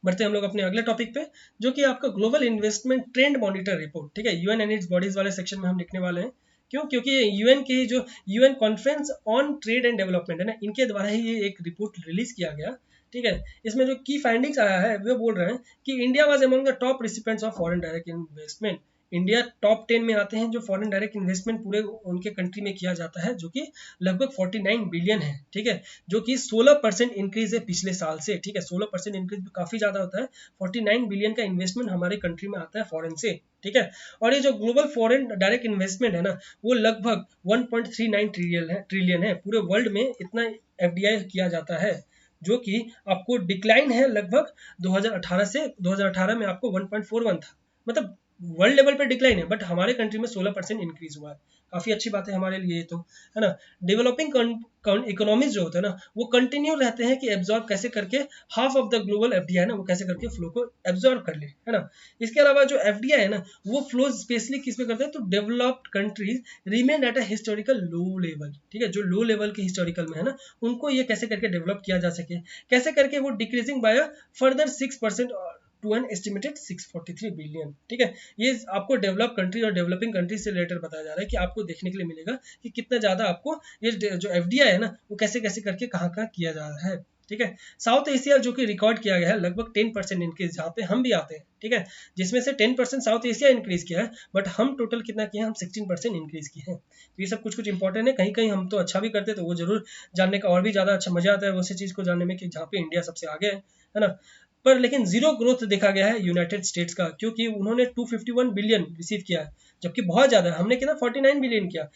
बढ़ते हम लोग अपने अगले टॉपिक पे, जो कि आपका global investment trend monitor report. ठीक है, UN एंड इट्स बॉडीज वाले सेक्शन में हम लिखने वाले हैं। क्यों? क्योंकि ये UN की जो UN conference on trade and development है ना, इनके द्वारा ही ये एक रिपोर्ट रिलीज किया गया। ठीक है, इसमें जो की फाइंडिंग्स आया है वो बोल रहे हैं कि India was among the top recipients of foreign direct investment. India top 10 में आते हैं जो फॉरेन डायरेक्ट इन्वेस्टमेंट पूरे उनके कंट्री में किया जाता है, जो कि लगभग 49 बिलियन है। ठीक है, जो कि 16% इंक्रीज है पिछले साल से। ठीक है, 16% इंक्रीज काफी ज्यादा होता है। 49 बिलियन का इन्वेस्टमेंट हमारे कंट्री में आता है फॉरेन से। ठीक है, और ये जो ग्लोबल फॉरेन डायरेक्ट इन्वेस्टमेंट है ना, वो लगभग 1.39 ट्रिलियन है। पूरे वर्ल्ड में इतना FDI किया जाता है, जो कि आपको डिक्लाइन है लगभग 2018 से। 2018 में आपको 1.41 था, मतलब वर्ल्ड लेवल पे डिक्लाइन है, बट हमारे कंट्री में 16% इंक्रीज हुआ है। काफ़ी अच्छी बात है हमारे लिए तो, है ना। डेवलपिंग इकोनॉमीज जो होते हैं ना, वो कंटिन्यू रहते हैं कि एब्जॉर्ब कैसे करके half of the global FDI ना, वो कैसे करके फ्लो को एब्जॉर्ब कर ले, है ना। इसके अलावा जो एफडीआई है ना, वो फ्लो स्पेशली किस पे करते हैं, तो developed countries remain at a historical low level, ठीक है। जो लो लेवल के हिस्टोरिकल में है ना, उनको ये कैसे करके डेवलप किया जा सके, कैसे करके वो decreasing by further 6% to an estimated 643 billion, ठीक है। ये आपको डेवलप कंट्री और डेवलपिंग कंट्री से रिलेटेड बताया जा रहा है कि आपको देखने के लिए मिलेगा कि कितना ज़्यादा आपको ये जो एफडीआई है ना, वो कैसे कैसे करके कहाँ कहाँ किया जा रहा है, ठीक है। साउथ एशिया जो कि रिकॉर्ड किया गया है लगभग 10% इंक्रीज, जहाँ पे हम भी आते हैं, ठीक है, जिसमें से 10% साउथ एशिया इंक्रीज किया है, बट हम टोटल कितना किया, हम 16% इंक्रीज किए हैं। तो ये सब कुछ कुछ इंपॉर्टेंट है, कहीं कहीं हम तो अच्छा भी करते तो वो जरूर जानने का और भी ज़्यादा अच्छा मजा आता है उसी चीज़ को जानने में कि जहाँ पे इंडिया सबसे आगे है ना। पर लेकिन जीरो ग्रोथ देखा गया है यूनाइटेड स्टेट्स का, क्योंकि उन्होंने 251 बिलियन रिसीव किया है, जबकि बहुत ज़्यादा है, हमने कितना 49 बिलियन किया।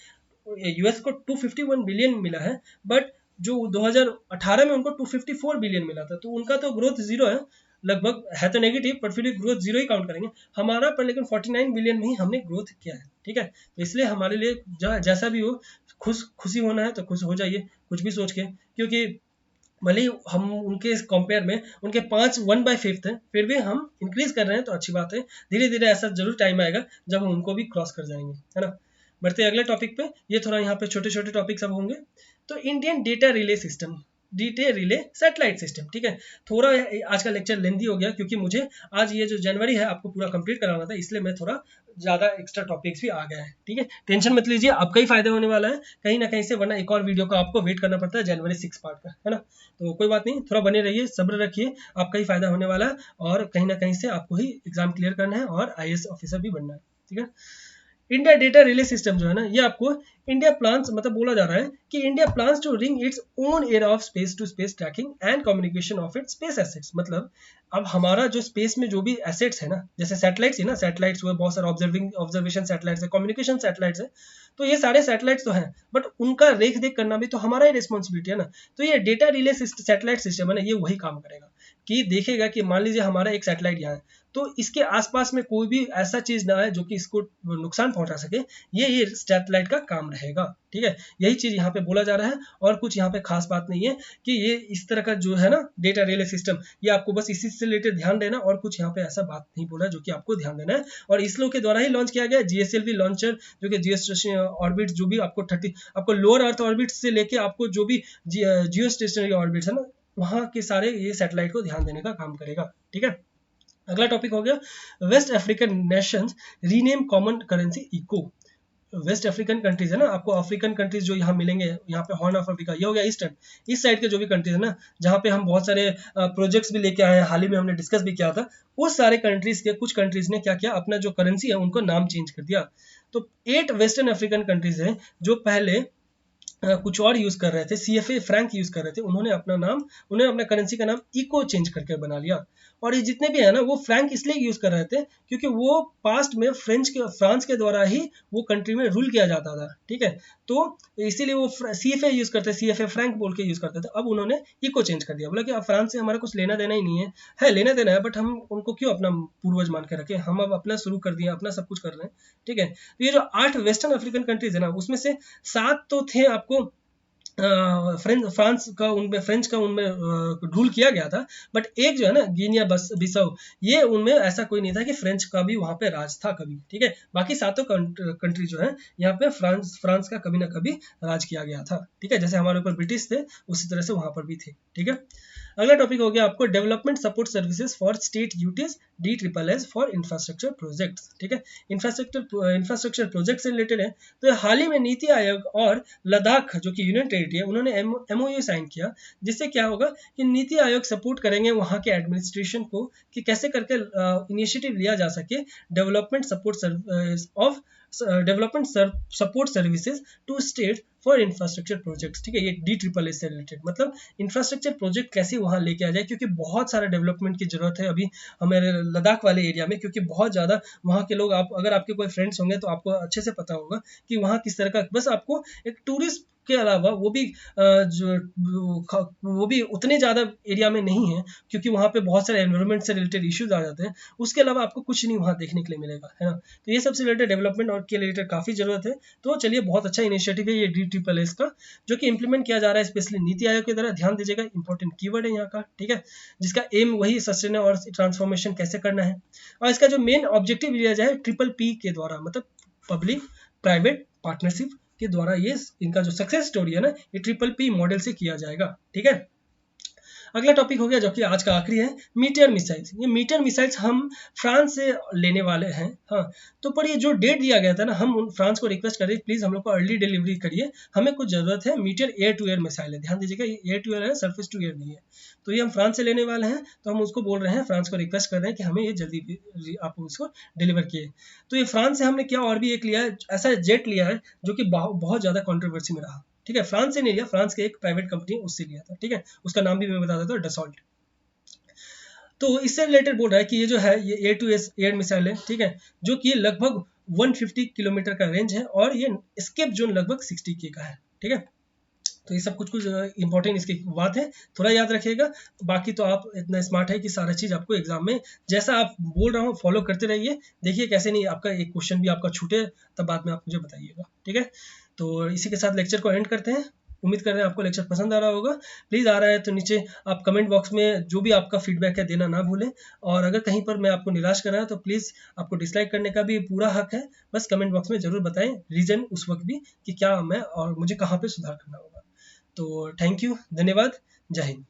यूएस को 251 बिलियन मिला है, बट जो 2018 में उनको 254 बिलियन मिला था, तो उनका तो ग्रोथ जीरो है, लगभग है तो नेगेटिव, पर फिर भी ग्रोथ जीरो ही काउंट करेंगे हमारा, पर लेकिन 49 बिलियन में ही हमने ग्रोथ किया है, ठीक है। तो इसलिए हमारे लिए जैसा भी हो, खुशी होना है तो खुश हो जाइए कुछ भी सोच के, क्योंकि भले ही हम उनके कंपेयर में उनके 1/5 है, फिर भी हम इंक्रीज कर रहे हैं तो अच्छी बात है। धीरे धीरे ऐसा जरूर टाइम आएगा जब हम उनको भी क्रॉस कर जाएंगे, है ना। बढ़ते हैं अगले टॉपिक पे, ये थोड़ा यहाँ पे छोटे छोटे टॉपिक सब होंगे। तो Indian data relay system, data relay satellite system, ठीक है। थोड़ा आज का लेक्चर लेंदी हो गया, क्योंकि मुझे आज ये जो जनवरी है आपको पूरा कंप्लीट कराना था, इसलिए मैं थोड़ा ज़्यादा एक्स्ट्रा टॉपिक्स भी आ गए हैं, ठीक है। टेंशन मत लीजिए, आपका ही फायदा होने वाला है कहीं ना कहीं से, वरना एक और वीडियो का आपको वेट करना पड़ता है जनवरी 6 पार्ट का, है ना। तो कोई बात नहीं, थोड़ा बने रहिए, सब्र रखिए, आपका ही फायदा होने वाला है, और कहीं ना कहीं से आपको ही एग्जाम क्लियर करना है और आईएएस ऑफिसर भी बनना है, ठीक है। इंडिया डेटा रिले सिस्टम जो है ना, ये आपको इंडिया प्लान्स, मतलब बोला जा रहा है कि India plans to ring its own era of space to space tracking and communication of its space assets. मतलब अब हमारा जो स्पेस में जो भी एसेट्स है ना, जैसे सैटेलाइट्स है ना, सैटेलाइट्स हुए बहुत सारे ऑब्जर्वेशन सैटेलाइट्स है, कम्युनिकेशन सैटेलाइट्स है, तो ये सारे सैटेलाइट्स तो हैं, बट उनका रेख देख करना भी तो हमारा ही रिस्पॉन्सिबिलिटी है ना। तो ये डेटा रिले सैटेलाइट सिस्टम है ना, ये वही काम करेगा कि देखेगा कि मान लीजिए हमारा एक सैटेलाइट यहाँ है, तो इसके आसपास में कोई भी ऐसा चीज ना है जो कि इसको नुकसान पहुंचा सके, ये सैटेलाइट का काम रहेगा, ठीक है। यही चीज यहाँ पे बोला जा रहा है, और कुछ यहाँ पे खास बात नहीं है कि ये इस तरह का जो है ना डेटा रिले सिस्टम, ये आपको बस इसी से रिलेटेड ध्यान देना, और कुछ यहाँ पे ऐसा बात नहीं बोला जो कि आपको ध्यान देना है। और इसरो के द्वारा ही लॉन्च किया गया जीएसएलवी लॉन्चर, जो कि जियो ऑर्बिट, जो भी आपको लोअर अर्थ ऑर्बिट से लेके आपको जो भी जियो स्टेशनरी ऑर्बिट है ना, वहाँ के सारे ये सैटेलाइट को ध्यान देने का काम करेगा, ठीक है। अगला टॉपिक हो गया West African nations rename common currency Eco. West African countries है ना, आपको अफ्रीकन कंट्रीज जो यहाँ मिलेंगे, यहाँ पे हॉर्न ऑफ अफ्रीका, ये हो गया ईस्टर्न, इस साइड के जो भी कंट्रीज है ना, जहाँ पे हम बहुत सारे प्रोजेक्ट्स भी लेके आए हैं, हाल ही में हमने डिस्कस भी किया था, उस सारे कंट्रीज के कुछ कंट्रीज ने क्या किया, अपना जो करेंसी है उनको नाम चेंज कर दिया। तो 8 वेस्टर्न अफ्रीकन कंट्रीज हैं जो पहले कुछ और यूज कर रहे थे, सीएफए फ्रैंक यूज कर रहे थे, उन्होंने अपना करेंसी का नाम इको चेंज करके बना लिया। और ये जितने भी है ना, वो फ्रैंक इसलिए यूज कर रहे थे क्योंकि वो पास्ट में फ्रांस के द्वारा ही वो कंट्री में रूल किया जाता था, ठीक है। तो इसीलिए वो सीएफए यूज करते, सीएफए फ्रैंक बोल के यूज करते थे। अब उन्होंने इको चेंज कर दिया, बोला कि अब फ्रांस से हमारा कुछ लेना देना ही नहीं है लेना देना है, बट हम उनको क्यों अपना पूर्वज मान के रखें, हम अब अपना शुरू कर दिए, अपना सब कुछ कर रहे हैं, ठीक है। तो ये जो 8 वेस्टर्न अफ्रीकन कंट्रीज है ना, उसमें से 7 तो थे आपको फ्रांस का उनमें रूल किया गया था, बट एक जो है ना गिनिया बिसाऊ, ये उनमें ऐसा कोई नहीं था कि फ्रेंच का भी वहां पे राज था कभी, ठीक है। बाकी सातों कंट्री जो है यहाँ पे फ्रांस का कभी ना कभी राज किया गया था, ठीक है। जैसे हमारे ऊपर ब्रिटिश थे, उसी तरह से वहां पर भी थे, ठीक है। अगला टॉपिक हो गया आपको development support services for state UTs DSSS for infrastructure projects, ठीक है। इंफ्रास्ट्रक्चर प्रोजेक्ट से रिलेटेड है। तो हाल ही में नीति आयोग और लद्दाख जो कि यूनियन टेरिटरी है, उन्होंने MOU साइन किया, जिससे क्या होगा कि नीति आयोग सपोर्ट करेंगे वहाँ के एडमिनिस्ट्रेशन को कि कैसे करके इनिशिएटिव लिया जा सके development support services to state for infrastructure projects, ठीक है। ये DSSS से रिलेटेड, मतलब इंफ्रास्ट्रक्चर प्रोजेक्ट कैसे वहाँ लेके आ जाए, क्योंकि बहुत सारा डेवलपमेंट की जरूरत है अभी हमारे लद्दाख वाले एरिया में, क्योंकि बहुत ज़्यादा वहाँ के लोग, अगर आपके कोई फ्रेंड्स होंगे तो आपको अच्छे से पता होगा कि वहाँ किस तरह का, बस आपको एक टूरिस्ट उसके अलावा वो भी वो भी उतने ज़्यादा एरिया में नहीं है, क्योंकि वहाँ पे बहुत सारे एनवायरनमेंट से रिलेटेड इश्यूज आ जाते हैं। उसके अलावा आपको कुछ नहीं वहाँ देखने के लिए मिलेगा, है ना। तो ये सबसे रिलेटेड डेवलपमेंट और के रिलेटेड काफ़ी ज़रूरत है। तो चलिए, बहुत अच्छा इनिशिएटिव है ये DSSS का, जो कि इंप्लीमेंट किया जा रहा है स्पेशली नीति आयोग की तरह। ध्यान दीजिएगा, इंपॉर्टेंट कीवर्ड है यहाँ का, ठीक है, जिसका एम वही सस्टेन और ट्रांसफॉर्मेशन कैसे करना है। और इसका जो मेन ऑब्जेक्टिव लिया जाए PPP के द्वारा, मतलब पब्लिक प्राइवेट पार्टनरशिप के द्वारा, ये इनका जो सक्सेस स्टोरी है ना, ये PPP मॉडल से किया जाएगा, ठीक है। अगला टॉपिक हो गया जो कि आज का आखिरी है, मीटियर मिसाइल्स। ये मीटियर मिसाइल्स हम फ्रांस से लेने वाले हैं, हाँ। तो पर ये जो डेट दिया गया था ना, हम फ्रांस को रिक्वेस्ट करें प्लीज़ हम लोग को अर्ली डिलीवरी करिए, हमें कुछ ज़रूरत है। Meteor air to air missile है, ध्यान दीजिएगा, ये एयर टू एयर है, सरफेस टू एयर नहीं है। तो ये हम फ्रांस से लेने वाले हैं, तो हम उसको बोल रहे हैं, फ्रांस को रिक्वेस्ट कर रहे हैं कि हमें ये जल्दी आप उसको डिलीवर किए। तो ये फ्रांस से हमने क्या और भी एक लिया है, ऐसा जेट लिया है जो कि बहुत ज़्यादा कॉन्ट्रोवर्सी में रहा, ठीक है। फ्रांस से नहीं लिया, फ्रांस के एक प्राइवेट कंपनी उससे लिया था, ठीक है। उसका नाम भी मैं बता देता हूँ, डसॉल्ट। तो इससे रिलेटेड बोल रहा है कि ये जो है ये एयर टू एयर मिसाइल है, ठीक है, जो कि लगभग 150 किलोमीटर का रेंज है और ये एस्केप जोन लगभग 60 के का है, ठीक है। तो ये सब कुछ इंपॉर्टेंट इसकी बात है, थोड़ा याद रखिएगा। बाकी तो आप इतना स्मार्ट है कि सारा चीज़ आपको एग्जाम में जैसा आप बोल रहा हूँ फॉलो करते रहिए। देखिए कैसे नहीं आपका एक क्वेश्चन भी आपका छूटे, तब बाद में आप मुझे बताइएगा, ठीक है। तो इसी के साथ लेक्चर को एंड करते हैं। उम्मीद कर रहे हैं आपको लेक्चर पसंद आ रहा होगा। प्लीज़ आ रहा है तो नीचे आप कमेंट बॉक्स में जो भी आपका फीडबैक है देना ना भूलें। और अगर कहीं पर मैं आपको निराश कर रहा हूं तो प्लीज़, आपको डिसलाइक करने का भी पूरा हक है, बस कमेंट बॉक्स में ज़रूर बताएं रीज़न उस वक्त भी कि क्या मैं और मुझे कहाँ पे सुधार करना होगा। तो थैंक यू, धन्यवाद, जय हिंद।